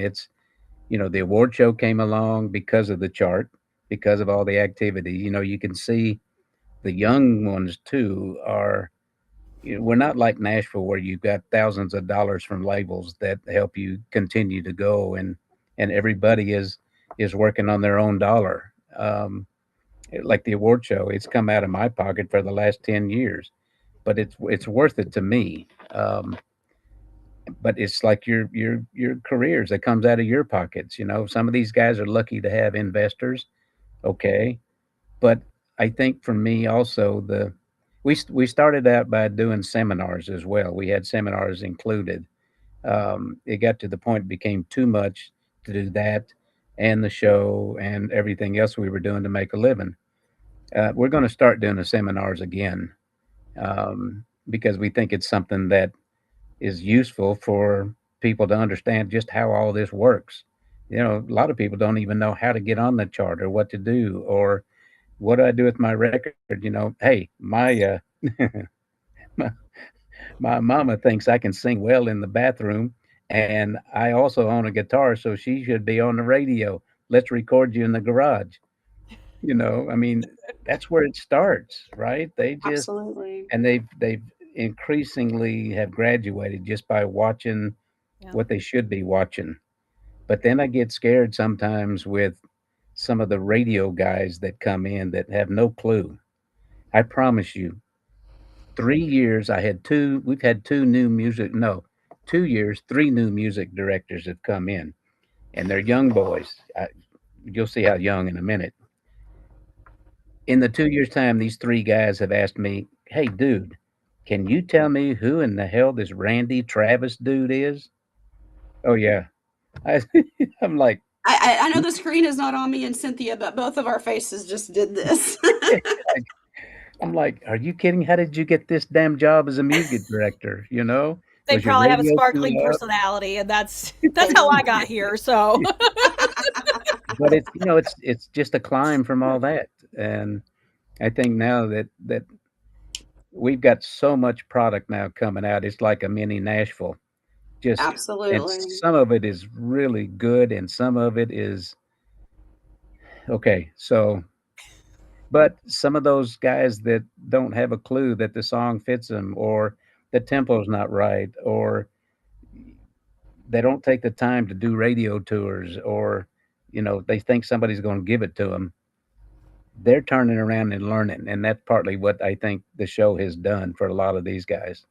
the award show came along because of the chart, because of all the activity. You can see the young ones too are we're not like Nashville where you've got thousands of dollars from labels that help you continue to go, and everybody is working on their own dollar. Like the award show, it's come out of my pocket for the last 10 years, but it's worth it to me. But it's like your careers that comes out of your pockets. Some of these guys are lucky to have investors, okay, but I think for me also we started out by doing seminars as well. We had seminars included. It got to the point it became too much to do that and the show and everything else we were doing to make a living. We're going to start doing the seminars again because we think it's something that is useful for people to understand just how all this works. A lot of people don't even know how to get on the chart or what to do or what do I do with my record? Hey, my, my mama thinks I can sing well in the bathroom, and I also own a guitar, so she should be on the radio. Let's record you in the garage. I mean, that's where it starts, right? absolutely. They've increasingly have graduated just by watching yeah. what they should be watching. But then I get scared sometimes with some of the radio guys that come in that have no clue. I promise you, 3 years, we've had 2 years, 3 new music directors have come in, and they're young boys. You'll see how young in a minute. In the 2 years' time, these three guys have asked me, "Hey, dude, can you tell me who in the hell this Randy Travis dude is?" Oh yeah, I, I'm like, I know the screen is not on me and Cynthia, but both of our faces just did this. I'm like, are you kidding? How did you get this damn job as a music director? They Was your probably have a radio too sparkling loud? personality, and that's how I got here. So But it's just a climb from all that, and I think now that we've got so much product now coming out, it's like a mini Nashville. Just and Absolutely. some of it is really good, and some of it is okay. So, but some of those guys that don't have a clue that the song fits them, or the tempo's not right, or they don't take the time to do radio tours, or they think somebody's going to give it to them. They're turning around and learning, and that's partly what I think the show has done for a lot of these guys.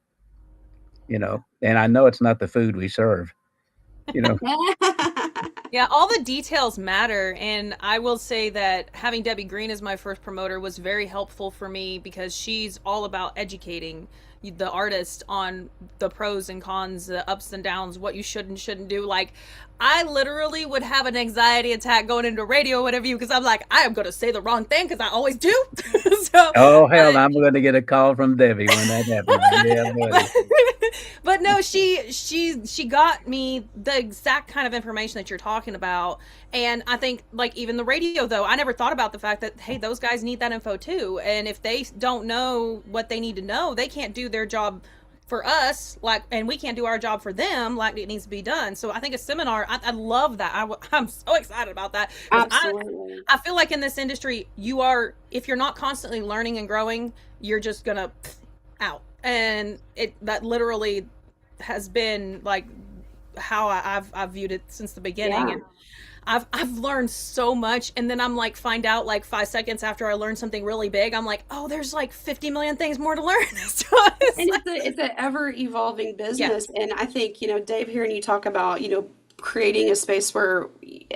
And I know it's not the food we serve. You know, yeah, all the details matter. And I will say that having Debbie Green as my first promoter was very helpful for me because she's all about educating the artist on the pros and cons, the ups and downs, what you should and shouldn't do. Like, I literally would have an anxiety attack going into radio, whatever you, because I'm like, I am going to say the wrong thing because I always do. So, oh hell, I'm going to get a call from Debbie when that happens. Yeah, buddy. but no, she got me the exact kind of information that you're talking about. And I think, like, even the radio, though, I never thought about the fact that, hey, those guys need that info too, and if they don't know what they need to know, they can't do their job for us, like, and we can't do our job for them like it needs to be done. So I think a seminar, I love that. I'm so excited about that. Absolutely. I feel like in this industry, if you're not constantly learning and growing, you're just gonna out. And that literally has been like how I've viewed it since the beginning. Yeah. And I've learned so much, and then I'm like, find out like 5 seconds after I learn something really big, I'm like, oh, there's like 50 million things more to learn. So It's an ever evolving business. And I think, Dave, hearing you talk about, creating a space where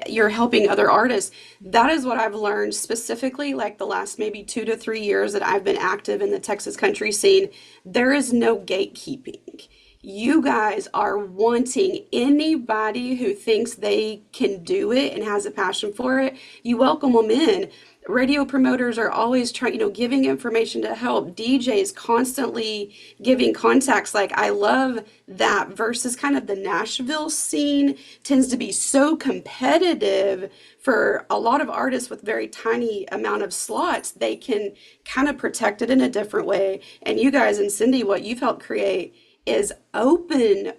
you're helping other artists, that is what I've learned specifically, like the last maybe 2 to 3 years that I've been active in the Texas country scene. There is no gatekeeping. You guys are wanting anybody who thinks they can do it and has a passion for it, you welcome them in. Radio promoters are always trying, giving information to help. DJs constantly giving contacts. Like, I love that versus kind of the Nashville scene tends to be so competitive for a lot of artists with very tiny amount of slots. They can kind of protect it in a different way. And you guys and Cindy, what you've helped create is open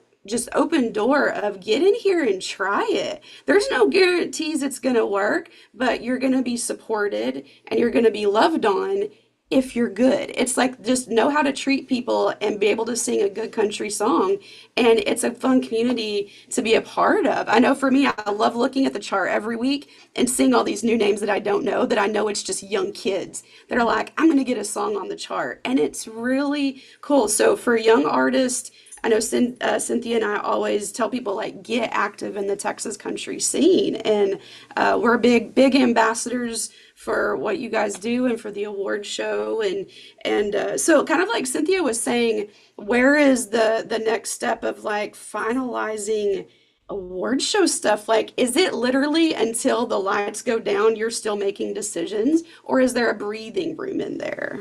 door of get in here and try it. There's no guarantees it's going to work, but you're going to be supported and you're going to be loved on if you're good. It's like, just know how to treat people and be able to sing a good country song. And it's a fun community to be a part of. I know for me, I love looking at the chart every week and seeing all these new names that I don't know, that I know it's just young kids that are like, I'm going to get a song on the chart. And it's really cool. So for young artists, I know Cynthia and I always tell people, like, get active in the Texas country scene, and we're big ambassadors for what you guys do and for the award show, and so kind of like Cynthia was saying, where is the next step of like finalizing award show stuff? Like, is it literally until the lights go down you're still making decisions, or is there a breathing room in there?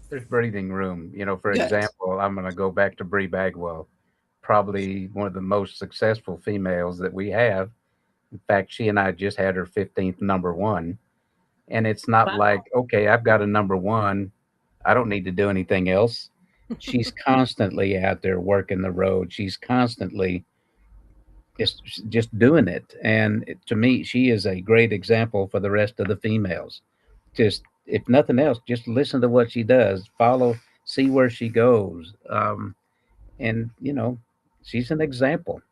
There's breathing room. For Good. example, I'm going to go back to Bree Bagwell, probably one of the most successful females that we have. In fact, she and I just had her 15th number one. And it's not like, okay, I've got a number one, I don't need to do anything else. She's constantly out there working the road. She's constantly just doing it. And to me, she is a great example for the rest of the females. Just, if nothing else, just listen to what she does, follow, see where she goes. And she's an example.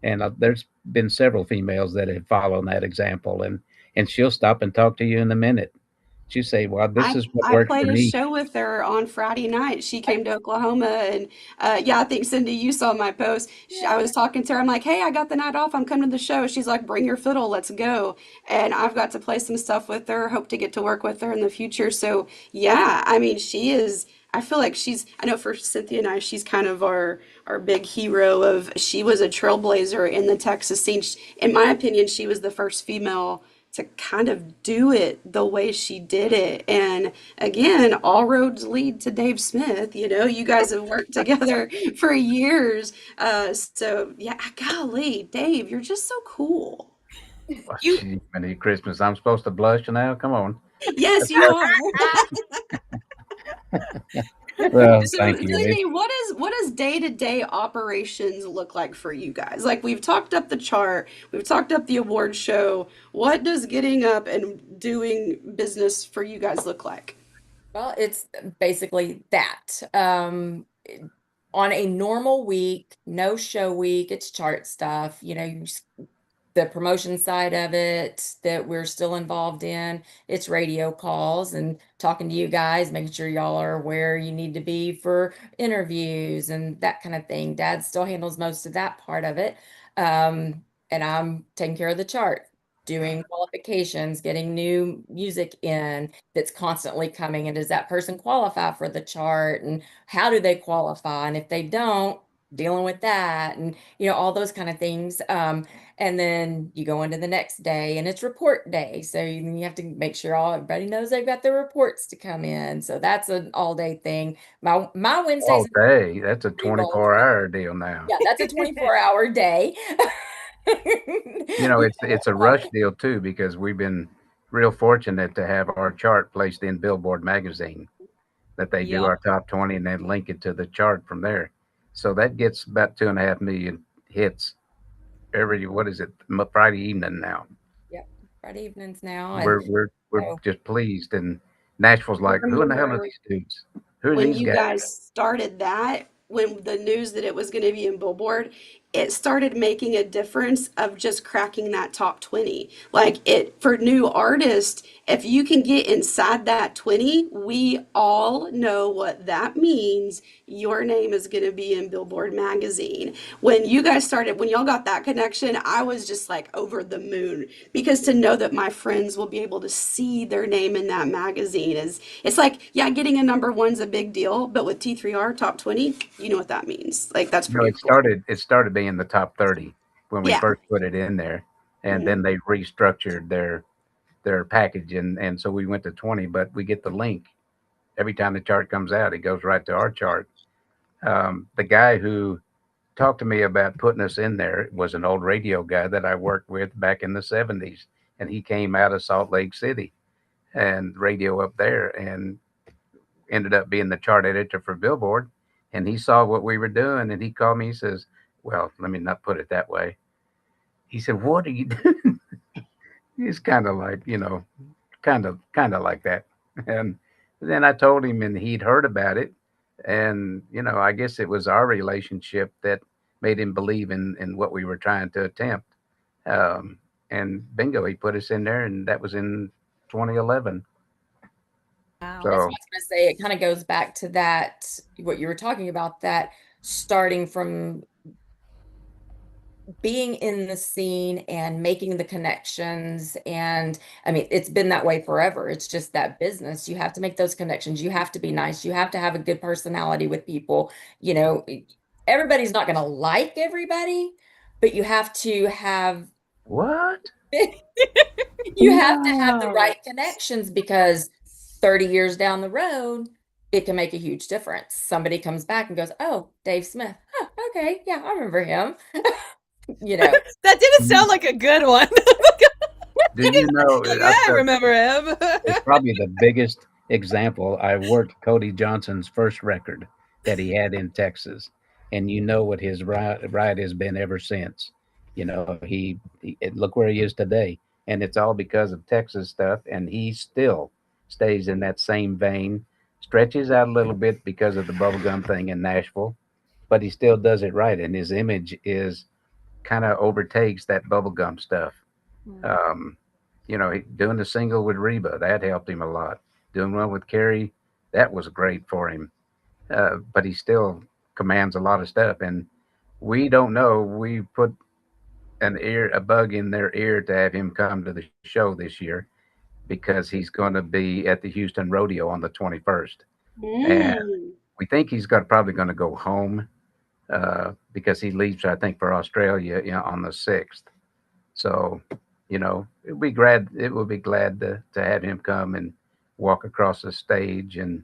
And there's been several females that have followed that example, and she'll stop and talk to you in a minute. She say, "Well, this is what I worked for played a me." show with her on Friday night. She came to Oklahoma, and yeah, I think Cindy, you saw my post. I Yeah. was talking to her. I'm like, "Hey, I got the night off. I'm coming to the show." She's like, "Bring your fiddle. Let's go." And I've got to play some stuff with her. Hope to get to work with her in the future. So yeah, I mean, she is. I feel like she's. I know for Cynthia and I, she's kind of our big hero. Of she was a trailblazer in the Texas scene. In my opinion, she was the first female to kind of do it the way she did it. And again, all roads lead to Dave Smith. You know, you guys have worked together for years. So yeah, golly, Dave, you're just so cool. Well, You gee, Merry Christmas. I'm supposed to blush now. Come on. Yes, you are. Well, So, thank you. Cindy, what does day-to-day operations look like for you guys? Like we've talked up the chart, we've talked up the award show. What does getting up and doing business for you guys look like? Well, it's basically that. On a normal week, no show week, it's chart stuff. The promotion side of it that we're still involved in, it's radio calls and talking to you guys, making sure y'all are where you need to be for interviews and that kind of thing. Dad still handles most of that part of it. And I'm taking care of the chart, doing qualifications, getting new music in that's constantly coming. And does that person qualify for the chart? And how do they qualify? And if they don't, dealing with that and all those kind of things. And then you go into the next day and it's report day. So you have to make sure everybody knows they've got their reports to come in. So that's an all day thing. My Wednesdays All and day. That's a Thursdays roll 24-hour deal now. yeah, that's a 24-hour day. You know, We it's a rush deal too because we've been real fortunate to have our chart placed in Billboard magazine. That they do Yep. our top 20 and then link it to the chart from there. So that gets about 2.5 million hits every, what is it, Friday evening now. Yep, Friday evenings now, and We're so just pleased. And Nashville's I like, who in the hell are remember these dudes? Who are when these you guys? guys started that, when the news that it was going to be in Billboard, it started making a difference of just cracking that top 20. Like it for new artists, if you can get inside that 20, we all know what that means. Your name is going to be in Billboard magazine. When you guys started, when y'all got that connection, I was just like over the moon because to know that my friends will be able to see their name in that magazine is it's like, yeah, getting a number one's a big deal, but with T3R top 20, you know what that means. Like that's You know, pretty cool. it started being the top 30 when we Yeah. first put it in there, and Mhm. then they restructured their package, and so we went to 20. But we get the link every time the chart comes out; it goes right to our chart. The guy who talked to me about putting us in there was an old radio guy that I worked with back in the 70s, and he came out of Salt Lake City and radio up there, and ended up being the chart editor for Billboard. And he saw what we were doing, and he called me. He says, "Well, let me not put it that way." He said, "What are you doing?" It's kind of like, kind of like that. And then I told him, and he'd heard about it, and I guess it was our relationship that made him believe in what we were trying to attempt. Um, and bingo, he put us in there, and that was in 2011. Wow. that's what So I was going to say. It kind of goes back to that, what you were talking about, that starting from being in the scene and making the connections. And I mean, it's been that way forever. It's just that business. You have to make those connections. You have to be nice. You have to have a good personality with people. You know, everybody's not going to like everybody, but you have to have what? you have to have the No. right connections because 30 years down the road, it can make a huge difference. Somebody comes back and goes, "Oh, Dave Smith. Oh, okay. Yeah, I remember him." You know, That didn't sound like a good one. Do you know? Like, yeah, I remember him. It's probably the biggest example. I worked Cody Johnson's first record that he had in Texas, and you know what his ride has been ever since. Look where he is today, and it's all because of Texas stuff. And he still stays in that same vein, stretches out a little bit because of the bubblegum thing in Nashville, but he still does it right, and his image is kind of overtakes that bubblegum stuff. Um, doing the single with Reba, that helped him a lot. Doing one with Carrie, that was great for him. But he still commands a lot of stuff, and we don't know. We put a bug in their ear to have him come to the show this year because he's going to be at the Houston Rodeo on the 21st, and Mm. we think he's got probably going to go home because he leaves, I think, for Australia, on the 6th. So, it will be glad to have him come and walk across the stage and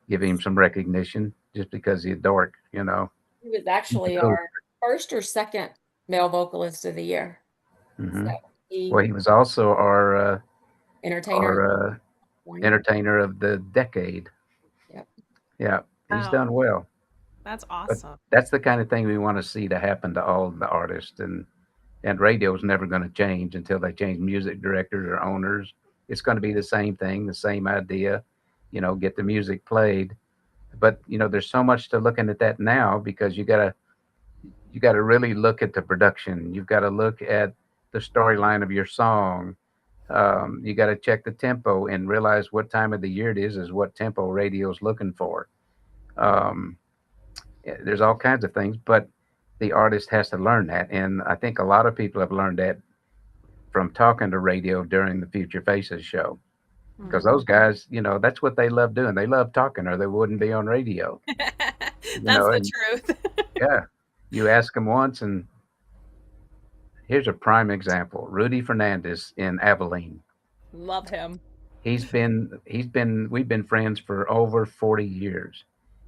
give him some recognition just because he's a dork. He was He's a actually cool. our first or second male vocalist of the year. Hmm. So he Well, he was also our entertainer. our entertainer of the decade. Yep. Yeah, he's Wow, done well. that's But awesome. that's the kind of thing we want to see to happen to all the artists, and radio's never going to change until they change music directors or owners. It's going to be the same thing, the same idea. Get the music played, but there's so much to looking at that now because you got to really look at the production. You've got to look at the storyline of your song. You got to check the tempo and realize what time of the year it is what tempo radio is looking for. Um, there's all kinds of things, but the artist has to learn that. And I think a lot of people have learned that from talking to radio during the Future Faces show. Because Mhm. those guys, that's what they love doing. They love talking or they wouldn't be on radio, That's the and truth. yeah, you ask them once, and here's a prime example. Rudy Fernandez in Abilene. Love him. We've been friends for over 40 years.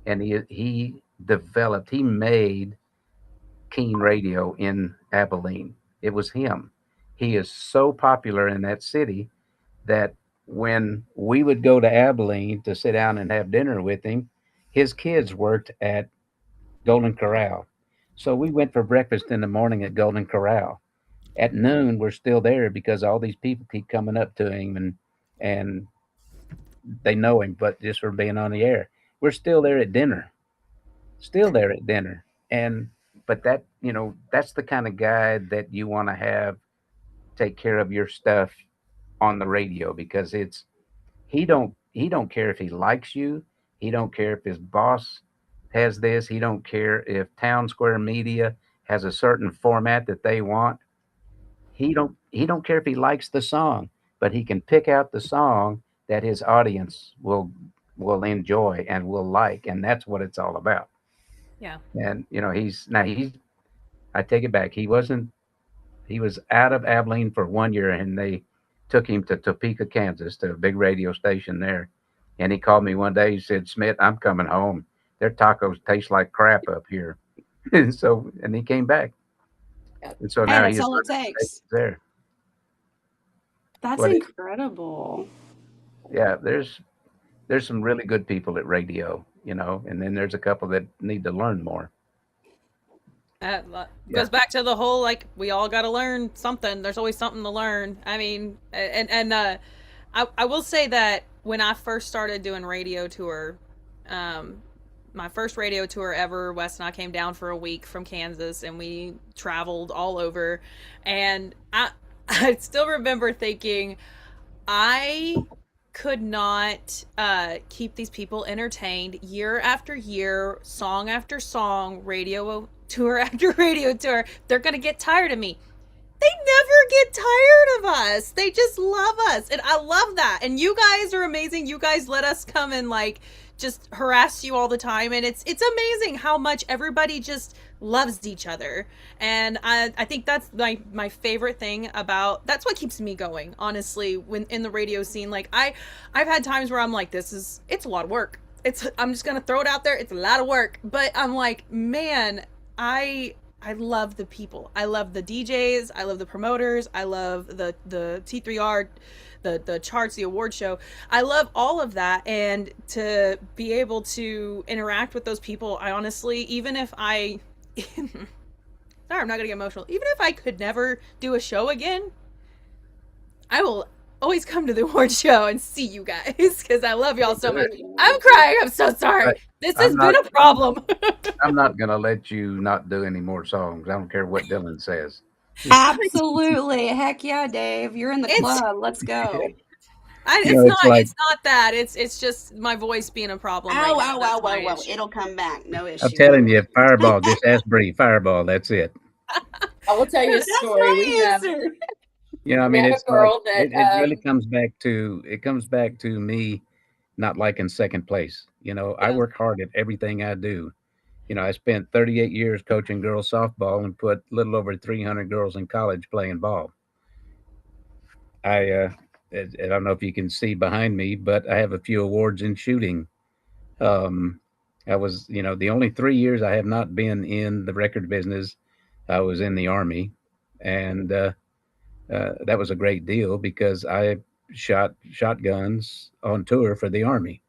And he made Keen Radio in Abilene. It was him. He is so popular in that city that when we would go to Abilene to sit down and have dinner with him, his kids worked at Golden Corral. So we went for breakfast in the morning at Golden Corral. At noon, we're still there because all these people keep coming up to him and they know him, but just for being on the air, we're still there at dinner, still there at dinner. And but that's the kind of guy that you want to have take care of your stuff on the radio because he don't care if he likes you. He don't care if his boss has this. He don't care if Town Square Media has a certain format that they want. He don't care if he likes the song, but he can pick out the song that his audience will enjoy and will like, and that's what it's all about. Yeah. And he's I take it back. He was out of Abilene for 1 year, and they took him to Topeka, Kansas, to a big radio station there. And he called me one day. He said, "Smith, I'm coming home. Their tacos taste like crap up here." And he came back, Yep. and so Hey, now that's he's all it running takes. stations there. That's What? incredible. Yeah, there's some really good people at radio, and then there's a couple that need to learn more. That Yeah. goes back to the whole like we all got to learn something. There's always something to learn. I mean, I will say that when I first started doing radio tour, um, my first radio tour ever, Wes and I came down for a week from Kansas, and we traveled all over, and I still remember thinking I could not keep these people entertained year after year, song after song, radio tour after radio tour. They're going to get tired of me. They never get tired of us. They just love us. And I love that. And you guys are amazing. You guys let us come and like just harass you all the time. And it's amazing how much everybody just loves each other. And I think that's my favorite thing about that's what keeps me going, honestly, when in the radio scene. Like I've had times where I'm like, it's a lot of work. I'm just gonna throw it out there. It's a lot of work. But I'm like, man, I love the people. I love the DJs. I love the promoters. I love the T3R, the charts, the award show. I love all of that, and to be able to interact with those people, I honestly, even if I, sorry, I'm not gonna get emotional. Even if I could never do a show again, I will always come to the award show and see you guys because I love y'all so much. I'm crying. I'm so sorry. But This has I'm been not. a problem. I'm not gonna let you not do any more songs. I don't care what Dylan says. Absolutely. Heck yeah, Dave. You're in the It's- club. Let's go. It's like, it's not that. It's just my voice being a problem right Oh, now. oh, That's oh, my oh, oh. issue. It'll come back. No I'm issue. telling you, Fireball, just ask Bree, Fireball, that's it. I will tell you a That's story. my We have answer. You know, I we mean, have a it's like, girl that it really comes back to me not liking second place. You know, I Yeah. work hard at everything I do. You know, I spent 38 years coaching girls softball and put a little over 300 girls in college playing ball. I don't know if you can see behind me, but I have a few awards in shooting. Um, I was, the only 3 years I have not been in the record business, I was in the Army. And that was a great deal because I shot shotguns on tour for the Army.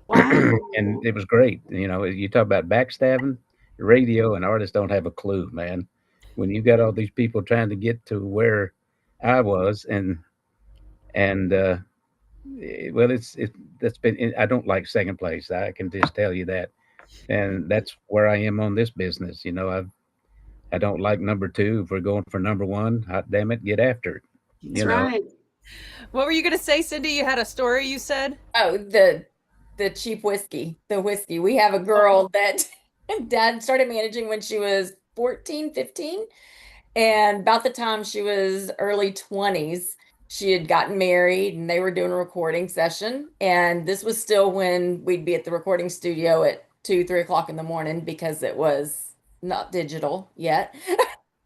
Wow. And it was great. You know, you talk about backstabbing, radio and artists don't have a clue, man. When you got all these people trying to get to where I was, and well, it that's been. I don't like second place. I can just tell you that, and that's where I am on this business. You know, I don't like number two. If we're going for number one, hot damn it, get after it. That's You know, right. What were you gonna say, Cindy? You had a story you said? Oh, the cheap whiskey, the whiskey. We have a girl that dad started managing when she was 14, 15. And about the time she was early 20s, she had gotten married and they were doing a recording session. And this was still when we'd be at the recording studio at 2, 3 o'clock in the morning because it was not digital yet.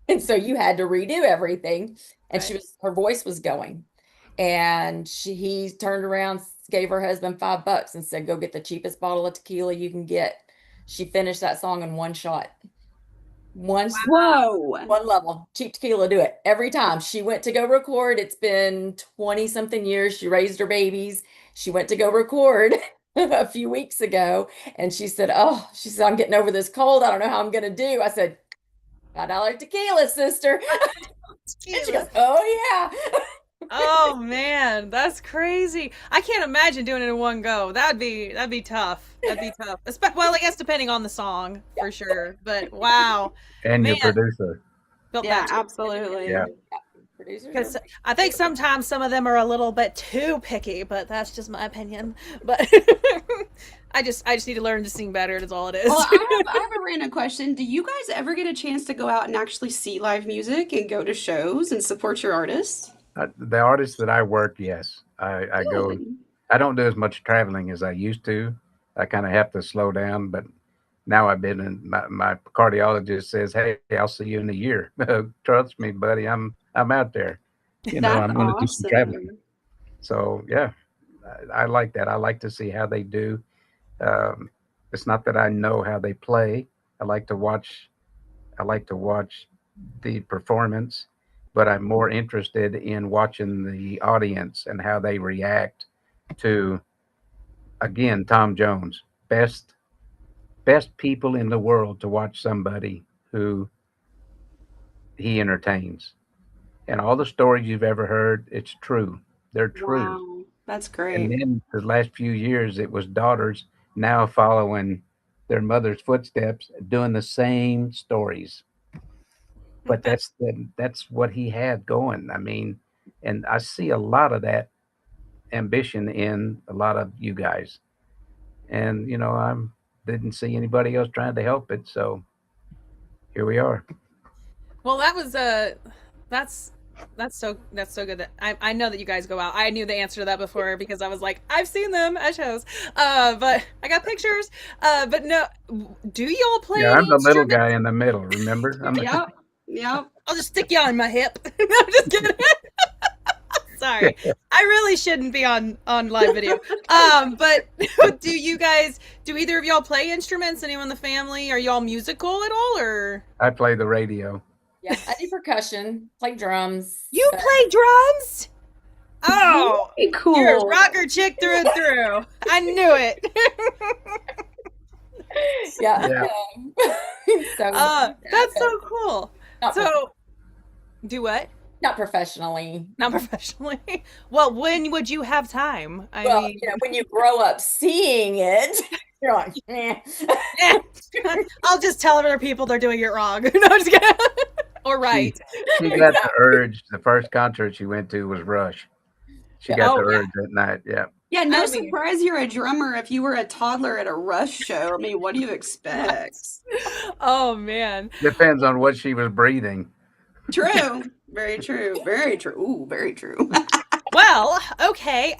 And so you had to redo everything. And her voice was going. And he turned around, gave her husband $5 and said, go get the cheapest bottle of tequila you can get. She finished that song in one shot. Whoa. One level. Cheap tequila, do it every time. She went to go record. It's been 20 something years. She raised her babies. She went to go record a few weeks ago. And she said, I'm getting over this cold. I don't know how I'm going to do. I said, $5 tequila, sister. And she goes, oh, yeah. Oh man, that's crazy. I can't imagine doing it in one go. That'd be tough. That'd be tough. Well, I guess depending on the song for sure. But wow, and man, your producer. built Yeah, that too. absolutely. Yeah. Producers Because are- I think sometimes some of them are a little bit too picky, but that's just my opinion. But I just need to learn to sing better. That's all it is. Well, I have a random question. Do you guys ever get a chance to go out and actually see live music and go to shows and support your artists? The artists that I work, yes, I go. Good. I don't do as much traveling as I used to. I kind of have to slow down, but now I've been in. My cardiologist says, "Hey, I'll see you in a year." Trust me, buddy. I'm out there. You know, That's I'm going to do some traveling. awesome. So yeah, I like that. I like to see how they do. Um, it's not that I know how they play. I like to watch. I like to watch the performance, but I'm more interested in watching the audience and how they react to, again, Tom Jones, best people in the world to watch somebody who he entertains. And all the stories you've ever heard, it's true. They're true. Wow, that's And great. then the last few years, it was daughters now following their mother's footsteps, doing the same stories. But that's what he had going. I mean, and I see a lot of that ambition in a lot of you guys. And I didn't see anybody else trying to help it, so here we are. Well, that was that's so good that I know that you guys go out. I knew the answer to that before because I was like, I've seen them at shows. But I got pictures. But no, do y'all play Yeah, any I'm the little instruments? guy in the middle. Remember? I'm the Yep. Yep. I'll just stick you on my hip. No, I'm just kidding. Sorry. I really shouldn't be on live video. But do either of y'all play instruments? Anyone in the family? Are y'all musical at all or I play the radio. Yeah, I do percussion, play drums. you play drums? Oh, Very cool. you're a rocker chick through and through. I knew it. Yeah. Yeah. So That's so cool. not, So, do what? not professionally. Not professionally. Well, when would you have time? I Well, mean, when you grow up seeing it, you're like, eh. I'll just tell other people they're doing it wrong. No, I'm just kidding. Or right. She got the urge. The first concert she went to was Rush. She Yeah. got Oh the yeah. urge that night. Yeah. Yeah, no I mean, surprise you're a drummer if you were a toddler at a Rush show. I mean, what do you Right. expect? Oh man. Depends on what she was breathing. True. Very true. Very true. Ooh, very true. Well, okay.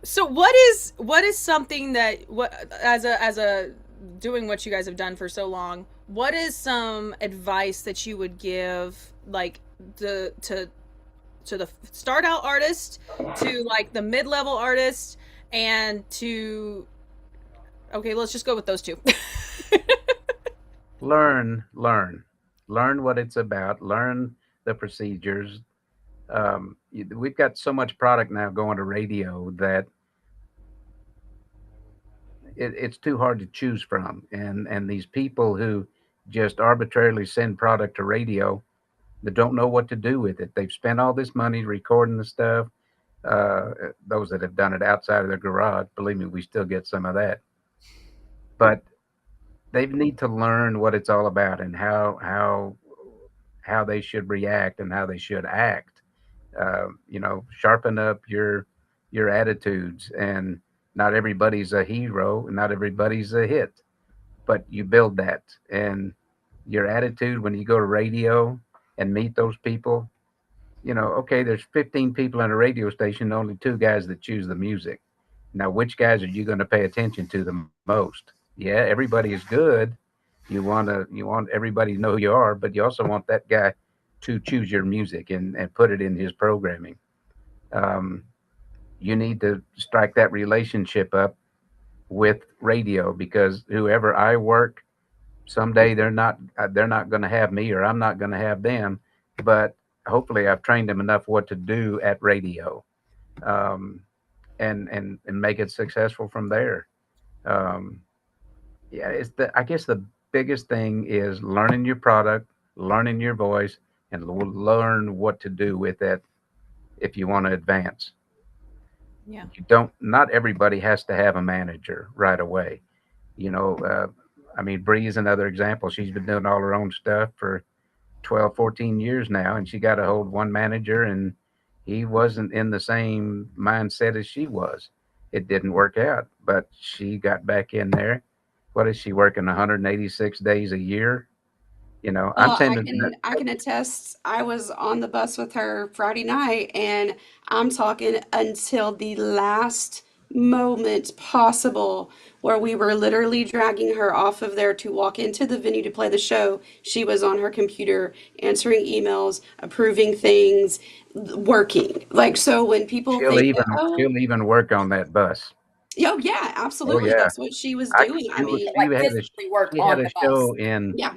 So what is something that what as a doing what you guys have done for so long, what is some advice that you would give like the to the start out artist, to like the mid-level artist, and to okay, let's just go with those two. Learn what it's about. Learn the procedures. We've got so much product now going to radio that it's too hard to choose from. And these people who just arbitrarily send product to radio that don't know what to do with it. They've spent all this money recording the stuff. Those that have done it outside of their garage, believe me, we still get some of that. But they need to learn what it's all about and how they should react and how they should act. Sharpen up your attitudes. And not everybody's a hero, and not everybody's a hit, but you build that. And your attitude when you go to radio and meet those people, okay, there's 15 people in a radio station, only two guys that choose the music. Now, which guys are you going to pay attention to the most? Yeah, everybody is good. You want everybody to know who you are, but you also want that guy to choose your music and put it in his programming. Um, you need to strike that relationship up with radio, because whoever I work, someday they're not going to have me, or I'm not going to have them, but hopefully I've trained them enough what to do at radio, um, and make it successful from there. Um, yeah, I guess the biggest thing is learning your product, learning your voice, and learn what to do with it if you want to advance. Yeah. Not everybody has to have a manager right away. You know, uh, I mean, Bree is another example. She's been doing all her own stuff for 12, 14 years now, and she got a hold of one manager, and he wasn't in the same mindset as she was. It didn't work out, but she got back in there. What is she working 186 days a year? I'm Well, I sending that. can I can attest. I was on the bus with her Friday night, and I'm talking until the last moment possible, where we were literally dragging her off of there to walk into the venue to play the show. She was on her computer answering emails, approving things, working. Like, so when people She'll think even that, oh, she'll even work on that bus. oh yeah, Oh absolutely, yeah, that's what she was I doing. I she was mean, she like had a physically work she had on a the bus. show in yeah,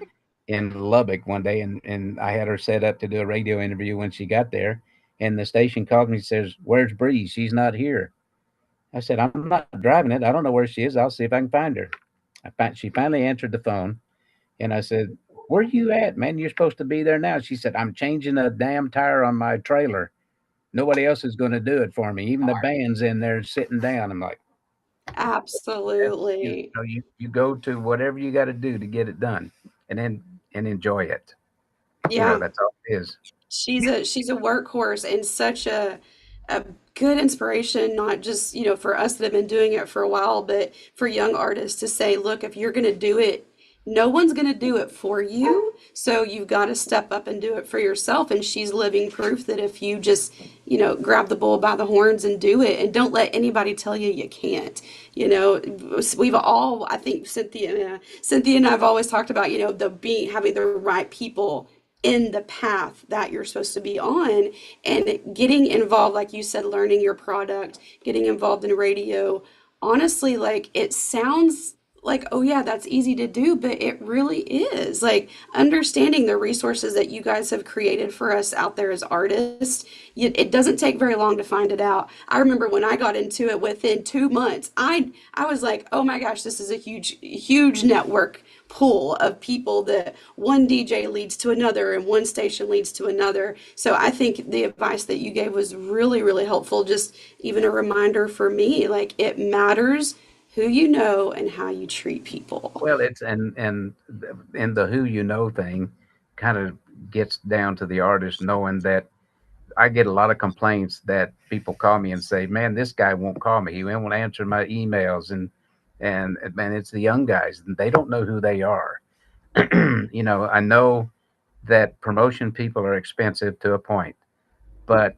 in Lubbock one day, and I had her set up to do a radio interview when she got there. And the station called me and says, "Where's Bree? She's not here." I said, "I'm not driving it. I don't know where she is. I'll see if I can find her." She finally answered the phone, and I said, "Where you at, man? You're supposed to be there now." She said, "I'm changing a damn tire on my trailer. Nobody else is going to do it for me. Even the band's in there sitting down." I'm like, absolutely. you go to whatever you got to do to get it done, and enjoy it. Yeah. That's all it is. She's a workhorse and such a good inspiration, not just, for us that have been doing it for a while, but for young artists to say, look, if you're going to do it, no one's going to do it for you. So you've got to step up and do it for yourself. And she's living proof that if you just, grab the bull by the horns and do it, and don't let anybody tell you you can't. We've all, I think Cynthia and I've always talked about, the being having the right people in the path that you're supposed to be on, and getting involved, like you said, learning your product, getting involved in radio. Honestly, like, it sounds like, oh yeah, that's easy to do, but it really is. Like, understanding the resources that you guys have created for us out there as artists, it doesn't take very long to find it out. I remember when I got into it, within 2 months, I was like, oh my gosh, this is a huge network pool of people, that one DJ leads to another and one station leads to another. So I think the advice that you gave was really, really helpful. Just even a reminder for me, like, it matters who you know and how you treat people. Well, it's and the who thing kind of gets down to the artist knowing that I get a lot of complaints that people call me and say, "Man, this guy won't call me. He won't answer my emails." And man, it's the young guys, and they don't know who they are. I know that promotion people are expensive to a point, but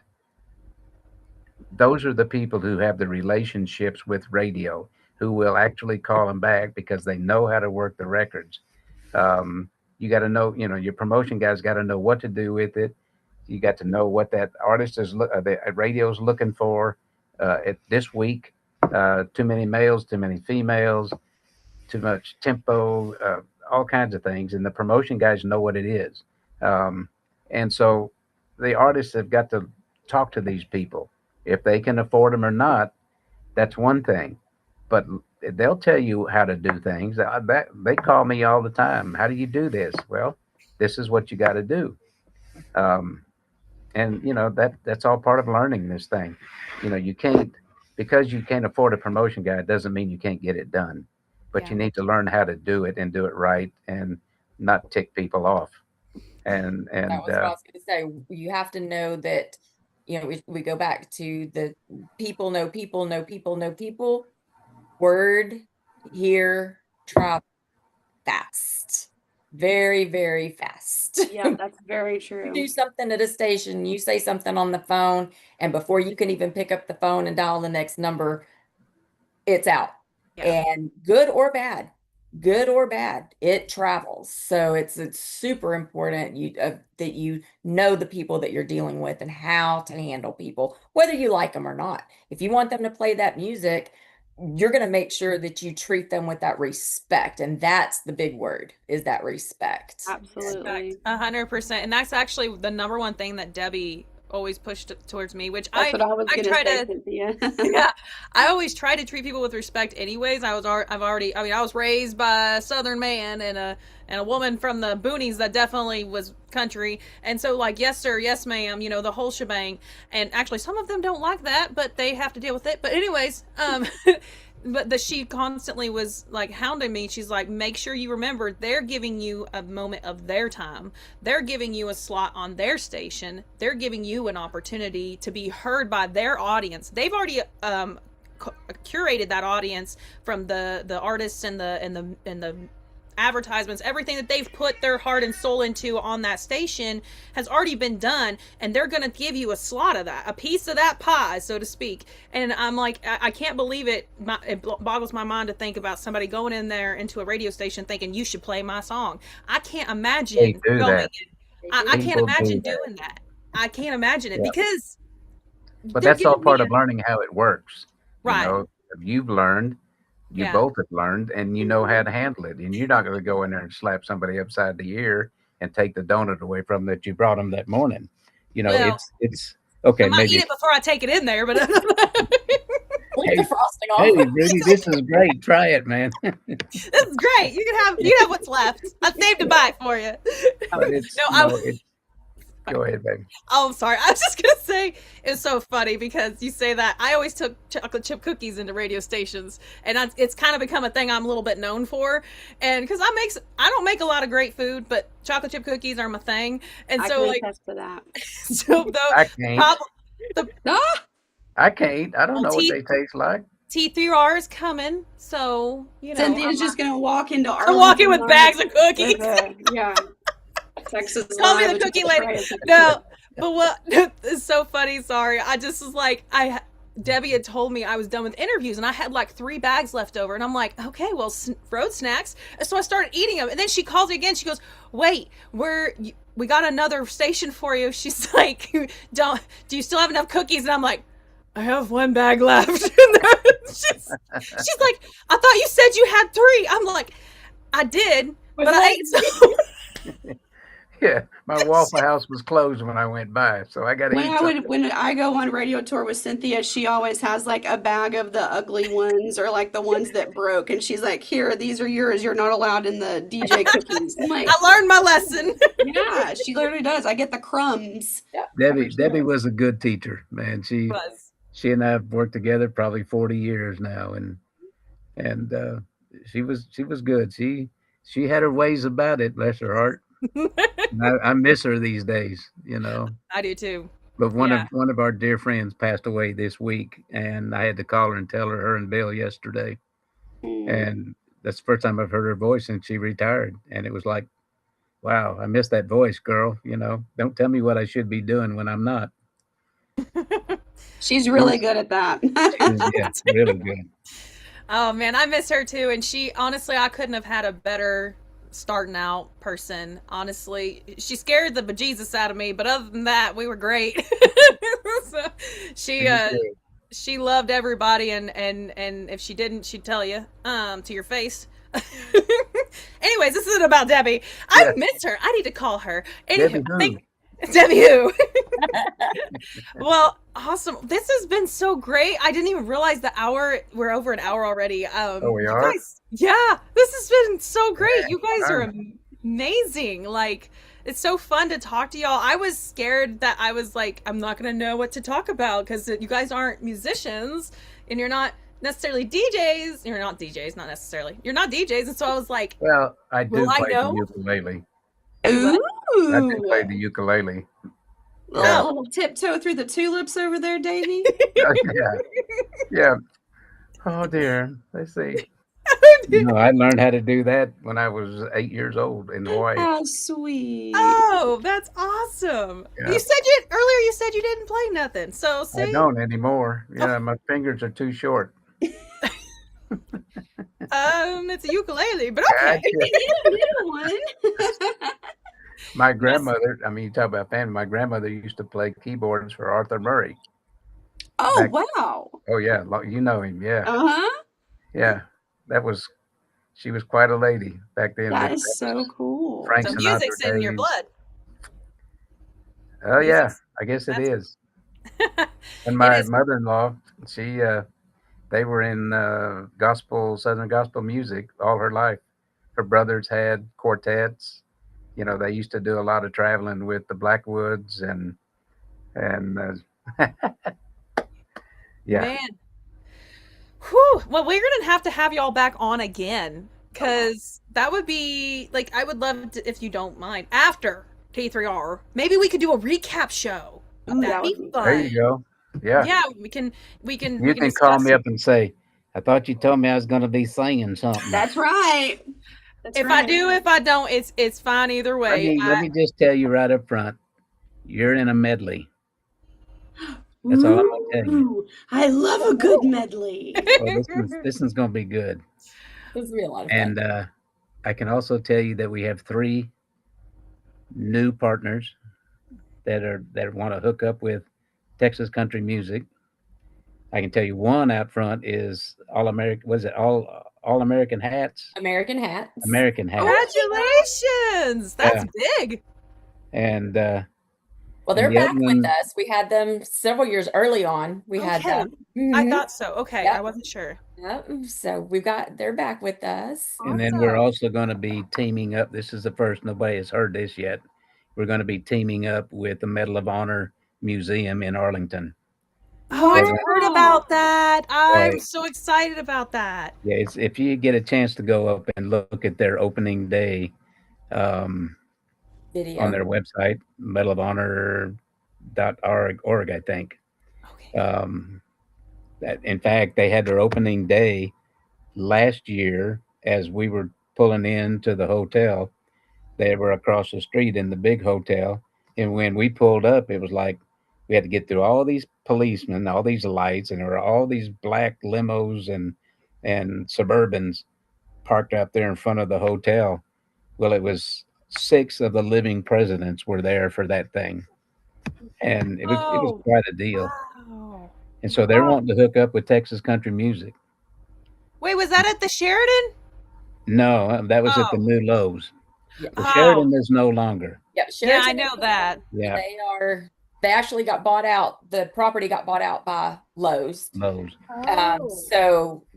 those are the people who have the relationships with radio, who will actually call them back because they know how to work the records. You got to know, your promotion guys got to know what to do with it. You got to know what that artist the radio's looking for. This week, too many males, too many females, too much tempo, all kinds of things. And the promotion guys know what it is. And so the artists have got to talk to these people. If they can afford them or not, that's one thing. But they'll tell you how to do things. They call me all the time. How do you do this? Well, this is what you got to do. And that's all part of learning this thing. You can't, because you can't afford a promotion guy, it doesn't mean you can't get it done. But Yeah. you need to learn how to do it and do it right and not tick people off. And That was what I was going to say. You have to know that, we go back to the people know people know people know people. Word here, travel fast. Very, very fast. Yeah, that's very You true. do something at a station, you say something on the phone, and before you can even pick up the phone and dial the next number, it's out. Yeah. And good or bad, it travels. So it's super important that you know the people that you're dealing with and how to handle people, whether you like them or not. If you want them to play that music, you're going to make sure that you treat them with that respect. And that's the big word, is that respect. Absolutely. 100%. And that's actually the number one thing that Debbie always pushed towards me, which That's what I was going to try say, to, Cynthia. yeah, I always try to treat people with respect anyways. I was raised by a Southern man and a woman from the boonies that definitely was country. And so like, yes, sir, yes, ma'am, the whole shebang. And actually some of them don't like that, but they have to deal with it. But anyways, but she constantly was like hounding me. She's like, make sure you remember they're giving you a moment of their time. They're giving you a slot on their station. They're giving you an opportunity to be heard by their audience. They've already curated that audience from the artists and the advertisements. Everything that they've put their heart and soul into on that station has already been done, and they're going to give you a slot of that, a piece of that pie, so to speak. And I'm like, I can't believe it. It boggles my mind to think about somebody going in there into a radio station thinking you should play my song. I can't imagine They do filming that. it. I can't People do imagine that. doing that. I can't imagine it Yeah. because But they're that's all giving part me of learning how it works. right. You've learned, you Yeah. both have learned, and you know how to handle it. And you're not going to go in there and slap somebody upside the ear and take the donut away from that you brought them that morning. Well, it's okay. I might Maybe eat it before I take it in there, but Leave the frosting off. hey, Rudy, this is great. Try it, man. this is great. You can have what's left. I saved a bite for you. But it's No, go ahead, baby. Oh, I'm sorry. I was just gonna say it's so funny because you say that. I always took chocolate chip cookies into radio stations, and it's kind of become a thing I'm a little bit known for. And because I don't make a lot of great food, but chocolate chip cookies are my thing. And I so can like, attest to that. so though, I can't. Ah! I can't. I don't know what they taste like. T3R is coming, so Cynthia's just going to walk into I'm walking with bags of cookies. Yeah. Texas Call me Live, the which cookie is a lady. tray of cookies. No, but what is so funny? Sorry, I just was like, Debbie had told me I was done with interviews, and I had like 3 bags left over, and I'm like, okay, well, road snacks. And so I started eating them, and then she calls me again. She goes, "Wait, we got another station for you." She's like, do you still have enough cookies?" And I'm like, I have 1 bag left. she's like, I thought you said you had 3. I'm like, I did, but I ate some. Yeah, my Waffle House was closed when I went by, so I got to eat something. When I go on radio tour with Cynthia, she always has like a bag of the ugly ones or like the ones that broke, and she's like, "Here, these are yours. You're not allowed in the DJ cookies." I'm like, I learned my lesson. yeah, she literally does. I get the crumbs. Debbie was a good teacher, man. She and I have worked together probably 40 years now, and she was good. She had her ways about it, bless her heart. And I miss her these days, you know. I do too. But Yeah. one of our dear friends passed away this week, and I had to call her and tell her and Bill yesterday. And that's the first time I've heard her voice since she retired. And it was like, wow, I miss that voice, girl. You know, don't tell me what I should be doing when I'm not. She's really good at that. Yeah, really good. Oh man, I miss her too. And she, honestly, I couldn't have had a better starting out person. Honestly, she scared the bejesus out of me, but other than that, we were great. So, she she loved everybody, and if she didn't, she'd tell you to your face. Anyways, this isn't about Debbie. I miss her. I need to call her. Anywho, Debbie who? Well, awesome. This has been so great. I didn't even realize the hour. We're over an hour already. We you are? guys, yeah, this has been so great. You guys are amazing. Like, it's so fun to talk to y'all. I was scared that I was like, I'm not gonna know what to talk about because you guys aren't musicians and you're not necessarily DJs. You're not DJs, not necessarily. You're not DJs, and so I was like, well, I do will I play know? the ukulele. Ooh. I do play the ukulele. Little tiptoe through the tulips over there, Davy. Yeah. Oh dear. Let's see. No, I learned how to do that when I was 8 years old in Hawaii. How sweet. Oh, that's awesome. Yeah. You said you said you didn't play nothing. So see, I don't anymore. Yeah, my fingers are too short. it's a ukulele, but okay. Little one. My grandmother, I mean, you talk about family, my grandmother used to play keyboards for Arthur Murray. Oh, wow. Oh, yeah. You know him. Yeah. Uh-huh. Yeah. She was quite a lady back then. That is so cool. Frank So Sinatra music's in your days. blood. Oh, yeah. I guess it is. And my mother-in-law, they were in Southern gospel music all her life. Her brothers had quartets. You know, they used to do a lot of traveling with the Blackwoods and yeah. Man. Whew. Well, we're gonna have y'all back on again because that would be like, I would love to, if you don't mind, after K3R. Maybe we could do a recap show. Ooh, That'd be fun. There you go. Yeah. Yeah, we can. You can call me up and say, I thought you told me I was going to be singing something. That's right. I do, if I don't, it's fine either way. Let me just tell you right up front, you're in a medley. That's all I'm going to tell you. I love a good medley. Well, this one's going to be good. This will be a lot of fun. And I can also tell you that we have 3 new partners that want to hook up with Texas country music. I can tell you one out front is All American. Was it All American Hats? American Hats. American Hats. Congratulations! That's big. And well, they're back with us. We had them several years early on. We had them. I thought so. Okay, I wasn't sure. Yep. So they're back with us. And then we're also going to be teaming up. This is the first. Nobody has heard this yet. We're going to be teaming up with the Medal of Honor Museum in Arlington. Oh, I've heard about that. I'm so excited about that. Yeah, if you get a chance to go up and look at their opening day video on their website, medalofhonor.org, I think. Okay. In fact, they had their opening day last year as we were pulling into the hotel. They were across the street in the big hotel. And when we pulled up, it was like we had to get through all these policemen, all these lights, and there were all these black limos and Suburbans parked out there in front of the hotel. Well, it was 6 of the living presidents were there for that thing. And it was quite a deal. Wow. And so they're wanting to hook up with Texas country music. Wait, was that at the Sheridan? No, that was at the new Lowe's. The Sheridan is no longer. Yeah, I know that. Yeah. They actually got bought out. The property got bought out by Lowe's.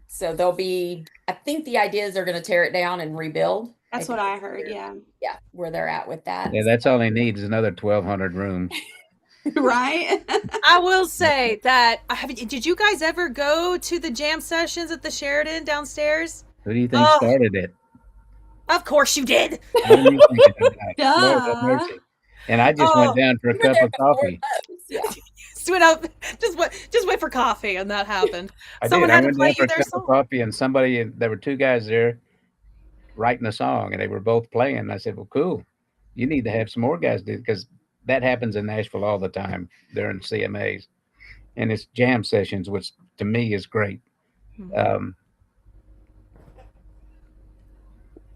So they'll be, I think the idea is they're going to tear it down and rebuild. That's what I heard. Yeah. Yeah. Where they're at with that. Yeah. That's all they need is another 1,200 rooms. Right. I will say that, did you guys ever go to the jam sessions at the Sheridan downstairs? Who do you think started it? Of course you did. What are you thinking about? Lord have Duh. mercy. And I just Oh, went down for a You were cup there of before coffee. those. Yeah. just went up. Just wait for coffee, and that happened. I Someone did. I had to went play down for you a their cup of song. coffee, and there were two guys there writing a song, and they were both playing. And I said, "Well, cool. You need to have some more guys do because that happens in Nashville all the time during CMAs, and it's jam sessions, which to me is great. Um,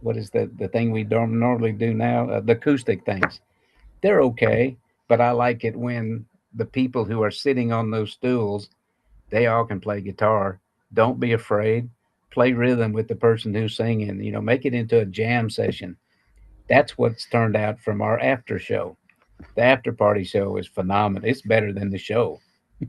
what is the thing we don't normally do now? The acoustic things. They're okay, but I like it when the people who are sitting on those stools, they all can play guitar. Don't be afraid. Play rhythm with the person who's singing. Make it into a jam session. That's what's turned out from our after show. The after party show is phenomenal. It's better than the show.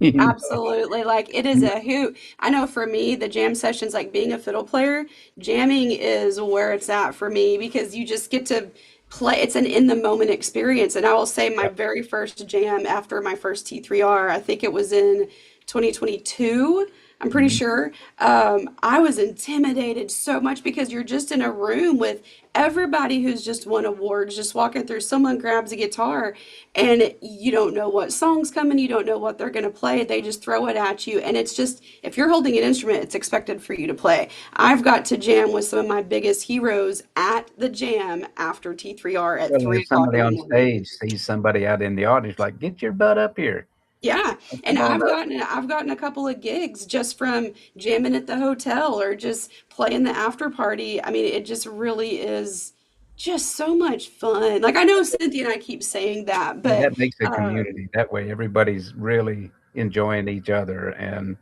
you know? Absolutely. Like it is a hoot. I know for me, the jam sessions, like being a fiddle player, jamming is where it's at for me because you just get to play. It's an in the moment experience. And I will say my Yep. very first jam after my first T3R, I think it was in 2022. I'm pretty Mhm. sure. I was intimidated so much because you're just in a room with everybody who's just won awards, just walking through. Someone grabs a guitar and you don't know what song's coming, you don't know what they're going to play. They just throw it at you. And it's just, if you're holding an instrument, it's expected for you to play. I've got to jam with some of my biggest heroes at the jam after T3R at Well, 3 if o'clock somebody in the on morning. stage sees somebody out in the audience, like, get your butt up here. Yeah, and Come on up. I've gotten a couple of gigs just from jamming at the hotel or just playing the after party. I mean, it just really is just so much fun. Like I know Cynthia and I keep saying that, Yeah, but that makes a um, community. That way, everybody's really enjoying each other, and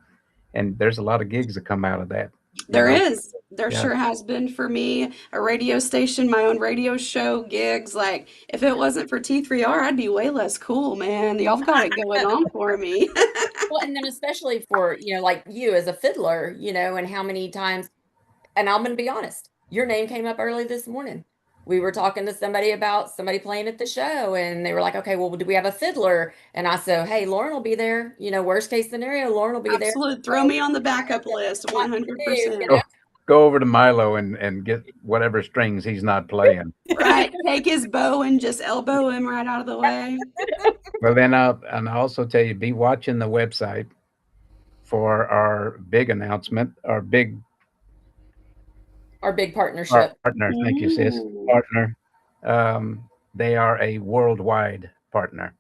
there's a lot of gigs that come out of that. You there know, is. There yeah. sure has been for me. A radio station, my own radio show, gigs. Like, if it wasn't for T3R, I'd be way less cool, man. Y'all got it going on for me. Well, and then especially for, like you as a fiddler, and how many times, and I'm going to be honest, your name came up early this morning. We were talking to somebody about somebody playing at the show, and they were like, okay, well, do we have a fiddler? And I said, hey, Lauren will be there. Worst case scenario, Lauren will be there. Absolutely. Throw So, me on the backup list, what to do, 100%. Go over to Milo and get whatever strings he's not playing. Right. Take his bow and just elbow him right out of the way. Well, then I'll also tell you, be watching the website for our big announcement, our big Our big partnership. partner. Thank you, sis. Mm. Partner. They are a worldwide partner.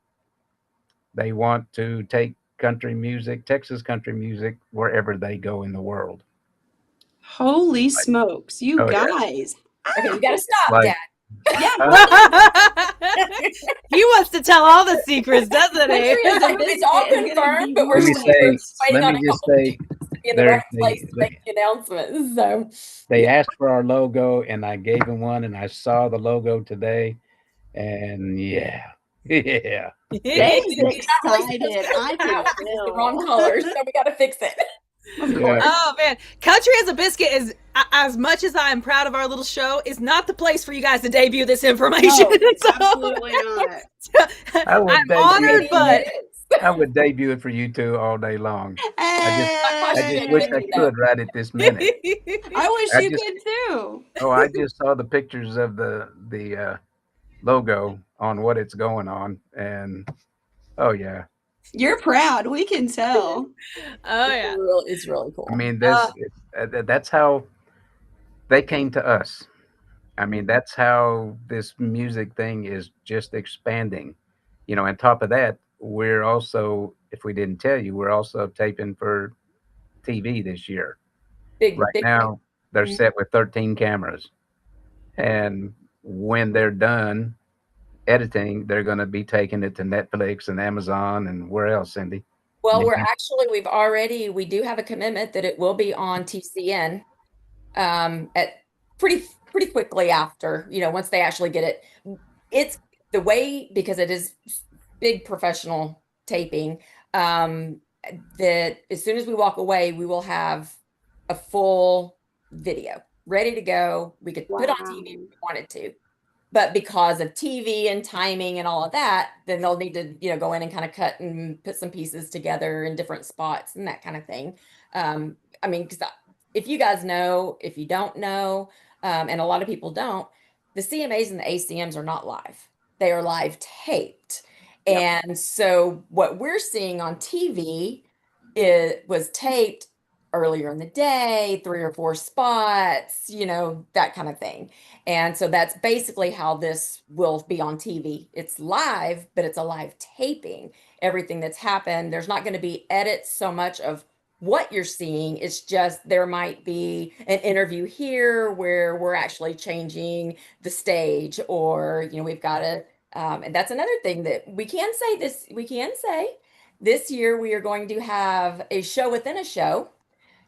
They want to take country music, Texas country music, wherever they go in the world. Holy smokes, you Oh yeah, guys. Okay, you got to stop, like Dad. Yeah. He wants to tell all the secrets, doesn't he? Country as a It's all Biscuit is gonna confirmed, be but we're let me still ruined. say, waiting let on me a just couple say, pieces to be in the they right place to make the announcements. So, they yeah. asked for our logo, and I gave them one, and I saw the logo today, and yeah, yeah. Dave's You're not really supposed excited. to I open can that one because it's the wrong tell. color, so we got to fix it. Of Yeah. course. Oh man, Country as a Biscuit is as much as I am proud of our little show, is not the place for you guys to debut this information. No, So, absolutely not. I would I'm debut honored, it for you. but I would debut it for you two all day long. My I just question, wish I Vicky, though. could right at this minute. I wish I you just could too. I just saw the pictures of the logo on what it's going on, and oh yeah, You're proud. We can tell. oh yeah. It's really cool. I mean Uh, that's how they came to us. I mean that's how this music thing is just expanding. On top of that, we're also, if we didn't tell you, we're also taping for TV this year. Big, Right big. now, they're Mhm. set with 13 cameras, and when they're done editing, they're going to be taking it to Netflix and Amazon and where else, Cindy? Well, Yeah. we do have a commitment that it will be on TCN at pretty quickly after, once they actually get it. It's the way, because it is big professional taping, that as soon as we walk away, we will have a full video ready to go. We could put on TV if Wow. we wanted to. But because of TV and timing and all of that, then they'll need to, go in and kind of cut and put some pieces together in different spots and that kind of thing. I mean, because if you guys know, if you don't know, and a lot of people don't, the CMAs and the ACMs are not live. They are live taped. Yep. And so what we're seeing on TV, it was taped earlier in the day, 3 or 4 spots, that kind of thing. And so that's basically how this will be on TV. It's live, but it's a live taping. Everything that's happened, there's not going to be edits so much of what you're seeing. It's just there might be an interview here where we're actually changing the stage, or we've got a and that's another thing that we can say this year we are going to have a show within a show.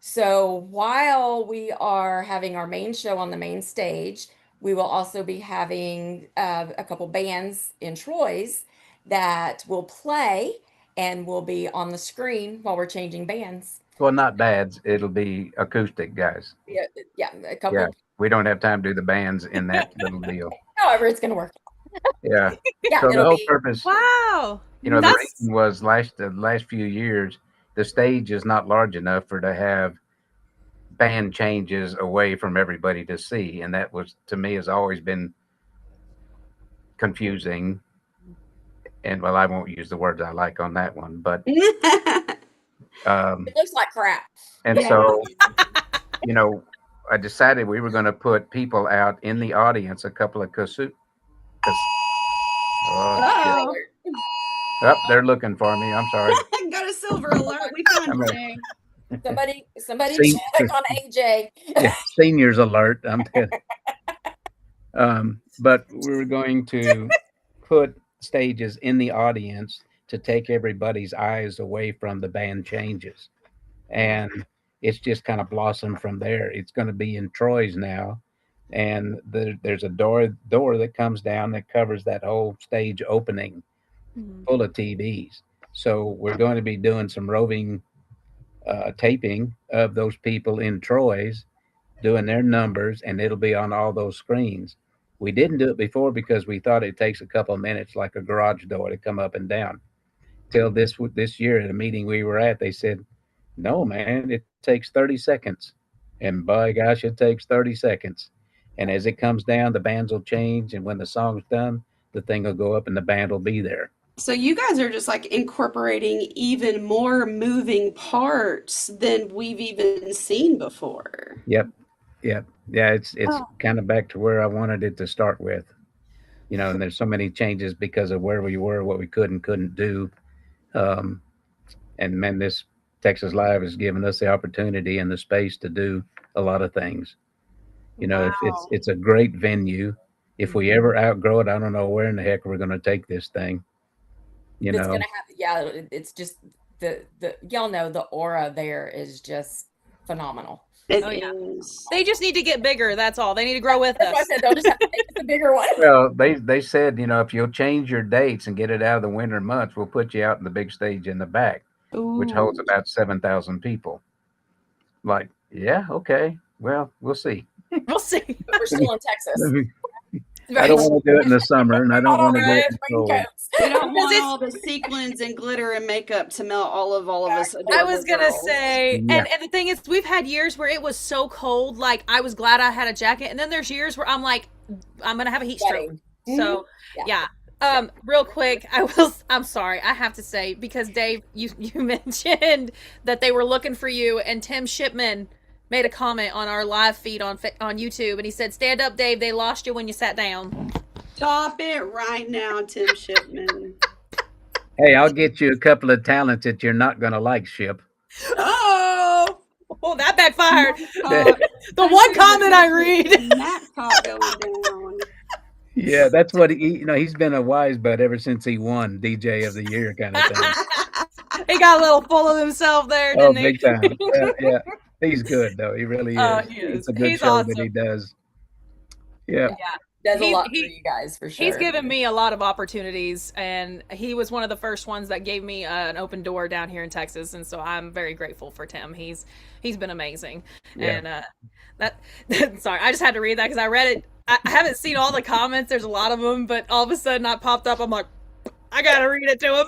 So while we are having our main show on the main stage, we will also be having a couple bands in Troy's that will play and will be on the screen while we're changing bands. Well, not bads. It'll be acoustic guys. Yeah, a couple. Yeah, we don't have time to do the bands in that little deal. However, it's going to work. Yeah. Yeah, So the it'll whole be. purpose, Wow. the That's reason was the last few years, the stage is not large enough to have band changes away from everybody to see, and that was, to me, has always been confusing. And well, I won't use the words I like on that one, but It looks like crap. and so I decided we were going to put people out in the audience, a couple of Oh, oh, they're looking for me. I'm sorry. got a silver alert. We found I'm you, Dave. Somebody See- check on AJ. Yeah, seniors alert. I'm dead. But we were going to put stages in the audience to take everybody's eyes away from the band changes, and it's just kind of blossomed from there. It's going to be in Troy's now, and there's a door that comes down that covers that whole stage opening, full of TVs. So we're going to be doing some roving taping of those people in Troy's doing their numbers, and it'll be on all those screens. We didn't do it before because we thought it takes a couple of minutes, like a garage door, to come up and down. Till this year at a meeting we were at, they said, "No, man, it takes 30 seconds." And by gosh, it takes 30 seconds. And as it comes down, the bands will change, and when the song's done, the thing will go up and the band will be there. So you guys are just like incorporating even more moving parts than we've even seen before. Yep. Yeah, it's kind of back to where I wanted it to start with. And there's so many changes because of where we were, what we could and couldn't do. And man, this Texas Live has given us the opportunity and the space to do a lot of things. Wow. It's a great venue. If we ever outgrow it, I don't know where in the heck we're going to take this thing. It's gonna have, it's just the y'all know the aura there is just phenomenal. It yeah. is. They just need to get bigger. That's all. They need to grow with That's why I us. said they'll just have to make it a bigger one. Well, they said, if you'll change your dates and get it out of the winter months, we'll put you out in the big stage in the back, which holds about 7,000 people. Like, yeah, okay. Well, we'll see. We'll see. But we're still in Texas. I don't want to do it in the summer, and I don't want to do it in the cold. We don't want all the sequins and glitter and makeup to melt all of us. I was gonna girls. say, Yeah. and the thing is, we've had years where it was so cold, like I was glad I had a jacket, and then there's years where I'm like, I'm gonna have a heat stroke. So yeah. Real quick, I'm sorry, I have to say, because Dave, you mentioned that they were looking for you, and Tim Shipman made a comment on our live feed on YouTube, and he said, "Stand up, Dave. They lost you when you sat down." Stop it right now, Tim Shipman. Hey, I'll get you a couple of talents that you're not going to like, Ship. Oh, that backfired. Talk. The one comment I read. Nap talk going down. Yeah, that's what he's been a wise butt ever since he won DJ of the Year kind of thing. He got a little full of himself there, Oh, didn't he? big time. Yeah. He's good, though. He really is. He is. It's a good He's show awesome. that he does. Yeah. Does a lot for you guys, for sure. He's given me a lot of opportunities, and he was one of the first ones that gave me an open door down here in Texas, and so I'm very grateful for Tim. He's been amazing. Yeah. And sorry, I just had to read that because I read it. I haven't seen all the comments. There's a lot of them, but all of a sudden I popped up. I'm like, I gotta read it to him.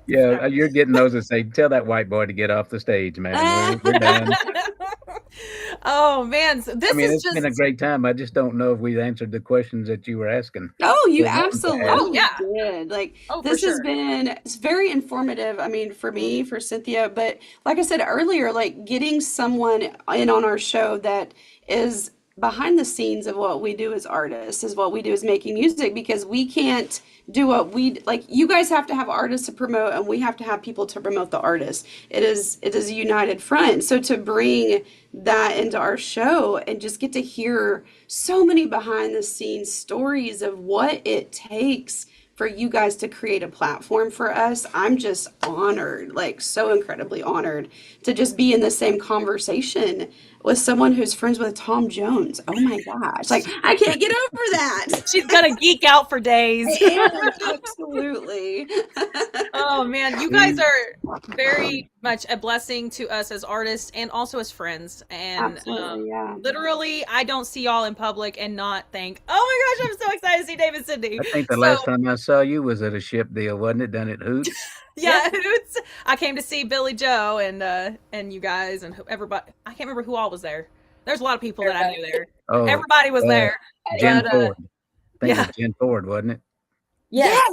Yeah, you're getting those that say, "Tell that white boy to get off the stage, man. We're done." Oh man, so this I mean, is it's just been a great time. I just don't know if we've answered the questions that you were asking. Oh, you Or wanted to ask. absolutely yeah. did. Like Oh, for this has sure. been it's very informative. I mean, for me, for Cynthia, but like I said earlier, like getting someone in on our show that is behind the scenes of what we do as artists, is what we do as making music, because we can't do what we like. You guys have to have artists to promote, and we have to have people to promote the artists. It is a united front. So to bring that into our show and just get to hear so many behind the scenes stories of what it takes for you guys to create a platform for us. I'm just honored, like so incredibly honored to just be in the same conversation with someone who's friends with Tom Jones. Oh my gosh. Like I can't get over that. She's gonna geek out for days. I am, absolutely. Oh man, you guys are very much a blessing to us as artists and also as friends. And Absolutely, yeah. literally, I don't see y'all in public and not think, "Oh my gosh, I'm so excited to see David Cindy." I think the So last time I saw you was at a ship deal, wasn't it? Done at Hoots? yeah, I came to see Billy Joe and you guys and everybody. I can't remember who all was there. There's a lot of people that I knew there. Oh, Everybody was there. Jen But, Ford. I think yeah. it was Jen Ford, wasn't it? Yes.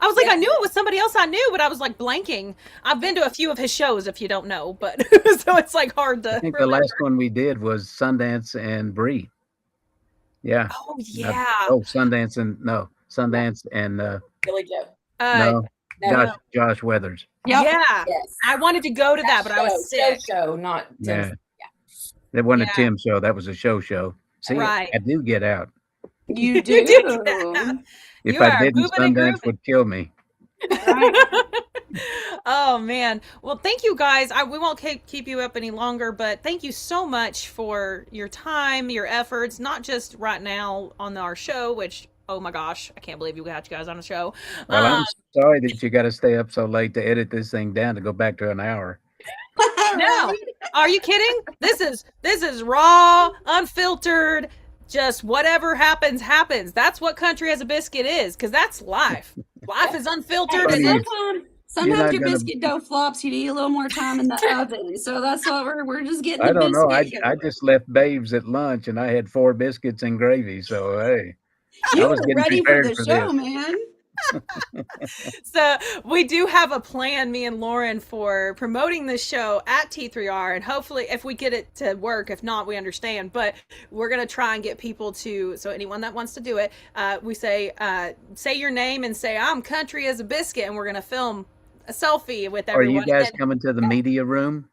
I was like, Yes. I knew it was somebody else I knew, but I was like blanking. I've been to a few of his shows, if you don't know, but so it's like hard to I think remember. the last one we did was Sundance and Bree. Yeah. Oh yeah. Sundance and Billy Joe. no, No. Josh Weathers. Yep. Yeah. Yes. I wanted to go to that, but I was sick. Show, not Tim's. Yeah. That wasn't Yeah. a Tim show. That was a show. See, Right. I do get out. You do. You do get out. If You I are didn't, moving and Sundance grooving. would kill me. Right. Oh man. Well, thank you guys. We won't keep you up any longer, but thank you so much for your time, your efforts, not just right now on our show, which oh my gosh, I can't believe you got you guys on the show. Well, I'm sorry that you got to stay up so late to edit this thing down to go back to an hour. No. Are you kidding? This is raw, unfiltered, just whatever happens happens. That's what Country as a Biscuit is, because that's life. Life is unfiltered. Funny And you- Sometimes not your gonna- biscuit dough flops. You need a little more time in the oven. So that's what we're just getting I the don't know. biscuit. I just left Babe's at lunch and I had 4 biscuits and gravy. So hey, You I was were getting ready for prepared the for show, this. man. so we do have a plan, me and Lauren, for promoting this show at T3R, and hopefully if we get it to work, if not, we understand, but we're going to try and get people to, so anyone that wants to do it, we say your name and say, I'm Country as a Biscuit, and we're going to film a selfie with Are everyone. you guys And then, coming to the media room?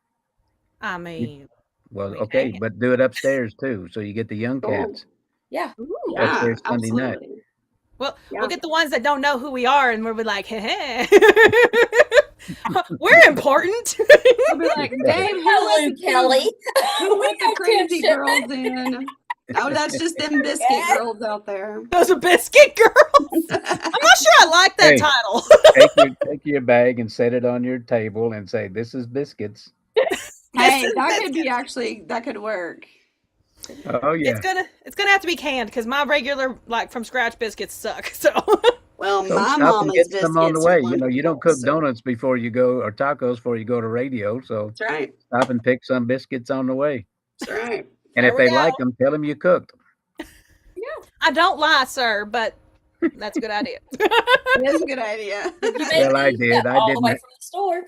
I mean, Well, we okay, can. but do it upstairs too, so you get the young Cool. cats. Yeah. Yeah, Upstairs Sunday night. absolutely. We'll Yeah. get the ones that don't know who we are, and we'll be like, hey, we're important. I'll be like, Yeah. Dave, Hello, Kelly. who let We the got crazy Tim girls in? Oh, that's just them biscuit Yeah. girls out there. Those are Biscuit Girls. I'm not sure I like that Hey. title. Take your bag and set it on your table and say, "This is biscuits." Hey, is that could be actually that could work. Oh yeah. It's gonna have to be canned because my regular like from scratch biscuits suck. So Well, So my stop and mama's get biscuits some on the are way. You know, you don't wonderful, cook so- donuts before you go, or tacos before you go to radio. So That's right. stop and pick some biscuits on the way. That's right. And There if we they go. like them, tell them you cooked. I don't lie, sir, but that's a good idea. It is a good idea. Well, I did. I all the didn't. way from the store.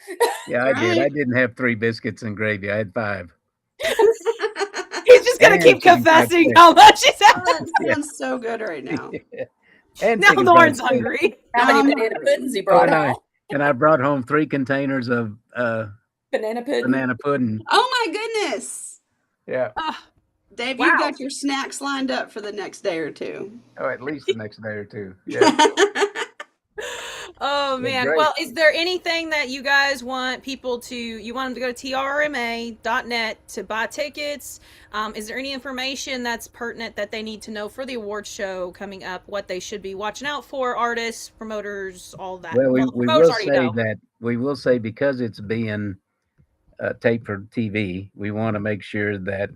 Yeah, I did. Right. I didn't have 3 biscuits and gravy. I had 5. He's just gonna And keep chicken fried confessing steak. how much he's Oh, having. that sounds so good right now. And Now chicken Lauren's fried steak. hungry. How many I'm banana hungry. puddings he Oh, brought and I, home? and I brought home 3 containers of Banana pudding. banana pudding. Oh my goodness. Yeah. Dave, Wow. you've got your snacks lined up for the next day or two. Oh, at least the next day or 2. Yeah. Oh man. great. Well, is there anything that you guys want people to? You want them to go to trma.net to buy tickets? Is there any information that's pertinent that they need to know for the award show coming up? What they should be watching out for? Artists, promoters, all that. Well, the we promoters will already say know. that because it's being taped for TV, we want to make sure that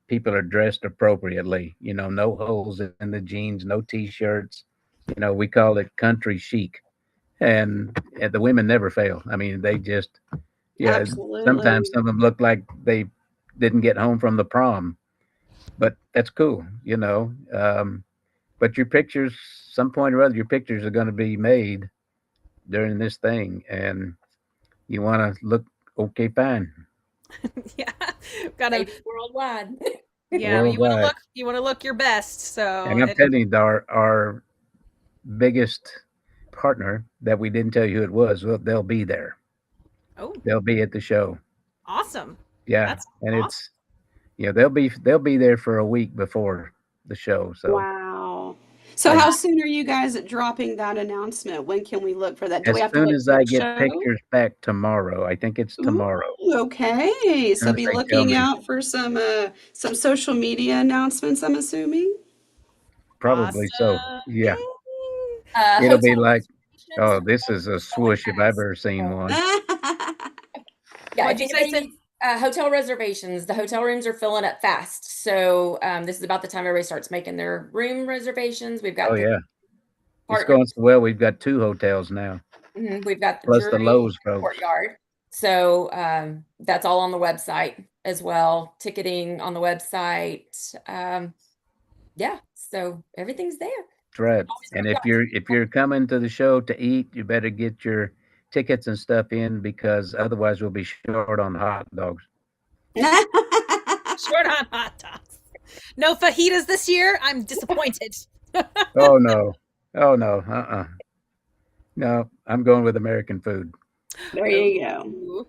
people are dressed appropriately. You know, no holes in the jeans, no t-shirts. You know, we call it country chic, and the women never fail. I mean, they just, yeah. Absolutely. Sometimes some of them look like they didn't get home from the prom. but that's cool, you know. But your pictures, some point or other, your pictures are going to be made during this thing, and you want to look okay, fine, Yeah. Gotta, Maybe worldwide. yeah, worldwide. you want to look your best. So And I'm telling you, our biggest partner that we didn't tell you who it was, well, they'll be there. oh, They'll be at the show. awesome. Yeah, That's and awesome. it's they'll be there for a week before the show. So Wow. So and how soon are you guys dropping that announcement? When can we look for that? Do we as have to soon wait as for I the get show? pictures back tomorrow, I think it's Ooh, tomorrow. okay. As soon So as be they tell looking me, out for some social media announcements, I'm assuming. probably so. Awesome. Yeah, Yay. it'll be Hotel like, reservations oh, are this is a going swoosh if I've fast. ever seen So, one. yeah, What'd if you say, anybody needs hotel reservations, the hotel rooms are filling up fast. So this is about the time everybody starts making their room reservations. We've Oh got the yeah, it's partner, going so well. We've got 2 hotels now, we've got the plus the Drury Lowe's folks. Courtyard. So that's all on the website as well. Ticketing on the website. Yeah, so everything's there. That's right. Always And reach out. if you're coming to the show to eat, you better get your tickets and stuff in because otherwise we'll be short on hot dogs. Short on hot dogs. No fajitas this year. I'm disappointed. Oh no, oh no, no. I'm going with American food. There you go. Ooh.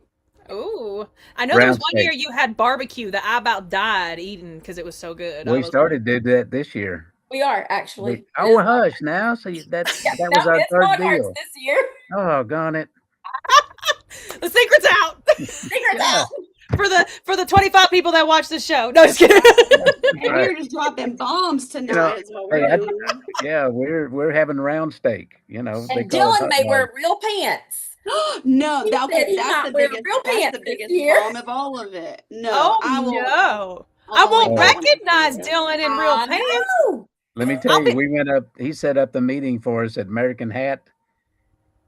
Ooh. I know there was Round one steak. year you had barbecue that I about died eating because it was so good. I We was started did that this year. We are actually. Oh hush now. So that Yeah, that no, was our it's third not ours deal. this year. Oh, gone it. the secret's out Secret's Yeah. out. for the 25 people that watch the show. No, just kidding. And Right. we're just dropping bombs tonight know, is what Hey, we're doing. yeah, we're having round steak. You know, they And call it Dylan hot may dog. wear real pants. No, He that said okay, he's that's not the wearing biggest real that's pants the this biggest year. bomb of all of it. No, Oh I will no. I'll I won't believe that one recognize too. Dylan in real I pants. know. Let me I'll tell you, be we went up. He set up the meeting for us at American Hat,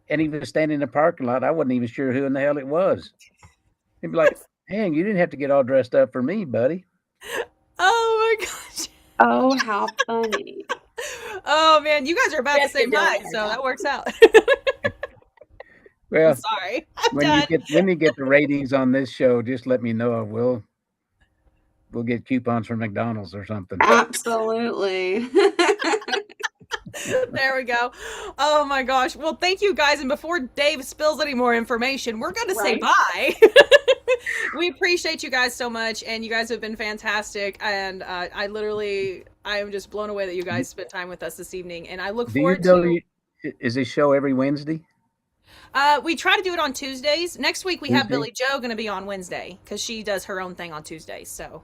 and he was standing in the parking lot. I wasn't even sure who in the hell it was. He'd be like, "Dang, you didn't have to get all dressed up for me, buddy." Oh my gosh. Oh, how funny. Oh man, you guys are about the Let's same get Dylan height, here so now. that works out. I'm Well, sorry. I'm when done. you get the ratings on this show, just let me know. We'll get coupons from McDonald's or something. Absolutely. There we go. Oh my gosh. Well, thank you guys. And before Dave spills any more information, we're going to say Right. bye. We appreciate you guys so much. And you guys have been fantastic. And I am just blown away that you guys spent time with us this evening. And I look Do you forward know? to. Is this show every Wednesday? We try to do it on Tuesdays. Next week we have Tuesday? Billy Joe going to be on Wednesday because she does her own thing on Tuesdays. So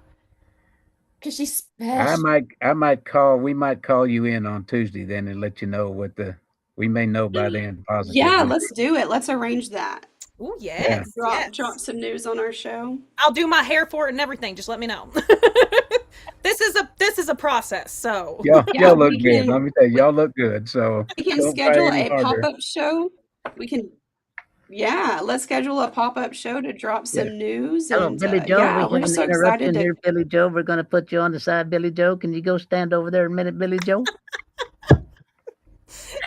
Because she's I special. might call. We might call you in on Tuesday then and let you know what the. We may know by then Yeah, positively. let's do it. Let's arrange that. oh Yeah. yes, Drop yes. some news on our show. I'll do my hair for it and everything. Just let me know. This is a process. So Y'all Yeah, look we good. Let can me tell you, y'all look good. So we can don't try schedule any a harder. pop-up show. We can let's schedule a pop-up show to drop Yeah. some news Hello, and Billy Joe. yeah, We we're have just an so excited interruption to here, Billy Joe. We're going to put you on the side, Billy Joe. Can you go stand over there a minute, Billy Joe?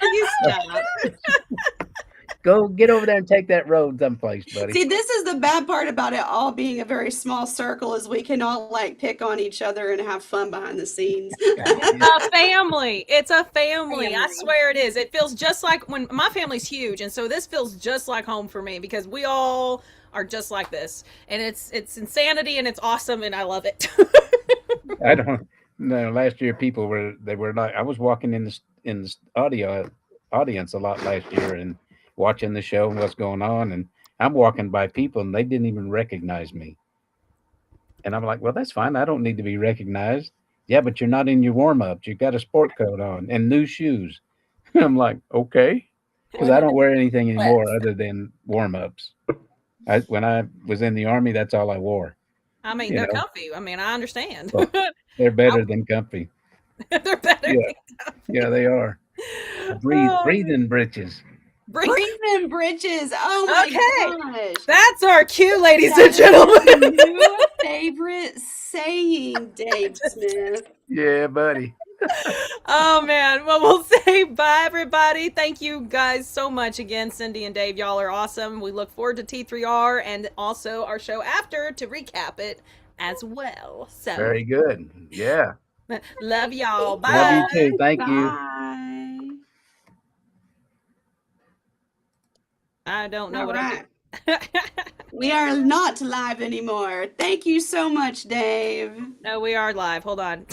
you stop. Go get over there and take that road someplace, buddy. See, this is the bad part about it all being a very small circle is we can all like pick on each other and have fun behind the scenes. A family. It's a family. I Family. swear it is. It feels just like when my family's huge, and so this feels just like home for me because we all are just like this, and it's insanity and it's awesome, and I love it. I don't know. Last year, people were like, I was walking in this audience a lot last year and watching the show and what's going on, and I'm walking by people and they didn't even recognize me. And I'm like, well, that's fine. I don't need to be recognized. Yeah, but you're not in your warm ups. You've got a sport coat on and new shoes. I'm like, okay, because I don't wear anything anymore other than warm ups. When I was in the Army, that's all I wore. I mean, You they're know. comfy. I mean, I understand. Well, they're better than comfy. They're better. Yeah, yeah, they are. Oh, Breathing britches. Bring them britches. Oh my gosh. That's our cue, ladies That and is gentlemen. your new favorite saying, Dave Smith. Yeah, buddy. Oh man. Well, we'll say bye, everybody. Thank you guys so much again, Cindy and Dave. Y'all are awesome. We look forward to T3R and also our show after to recap it as well. So Very good. Yeah. love y'all. Bye. Love you too. Thank you. Bye. I don't know All what right. I We are not live anymore. Thank you so much, Dave. No, we are live. Hold on.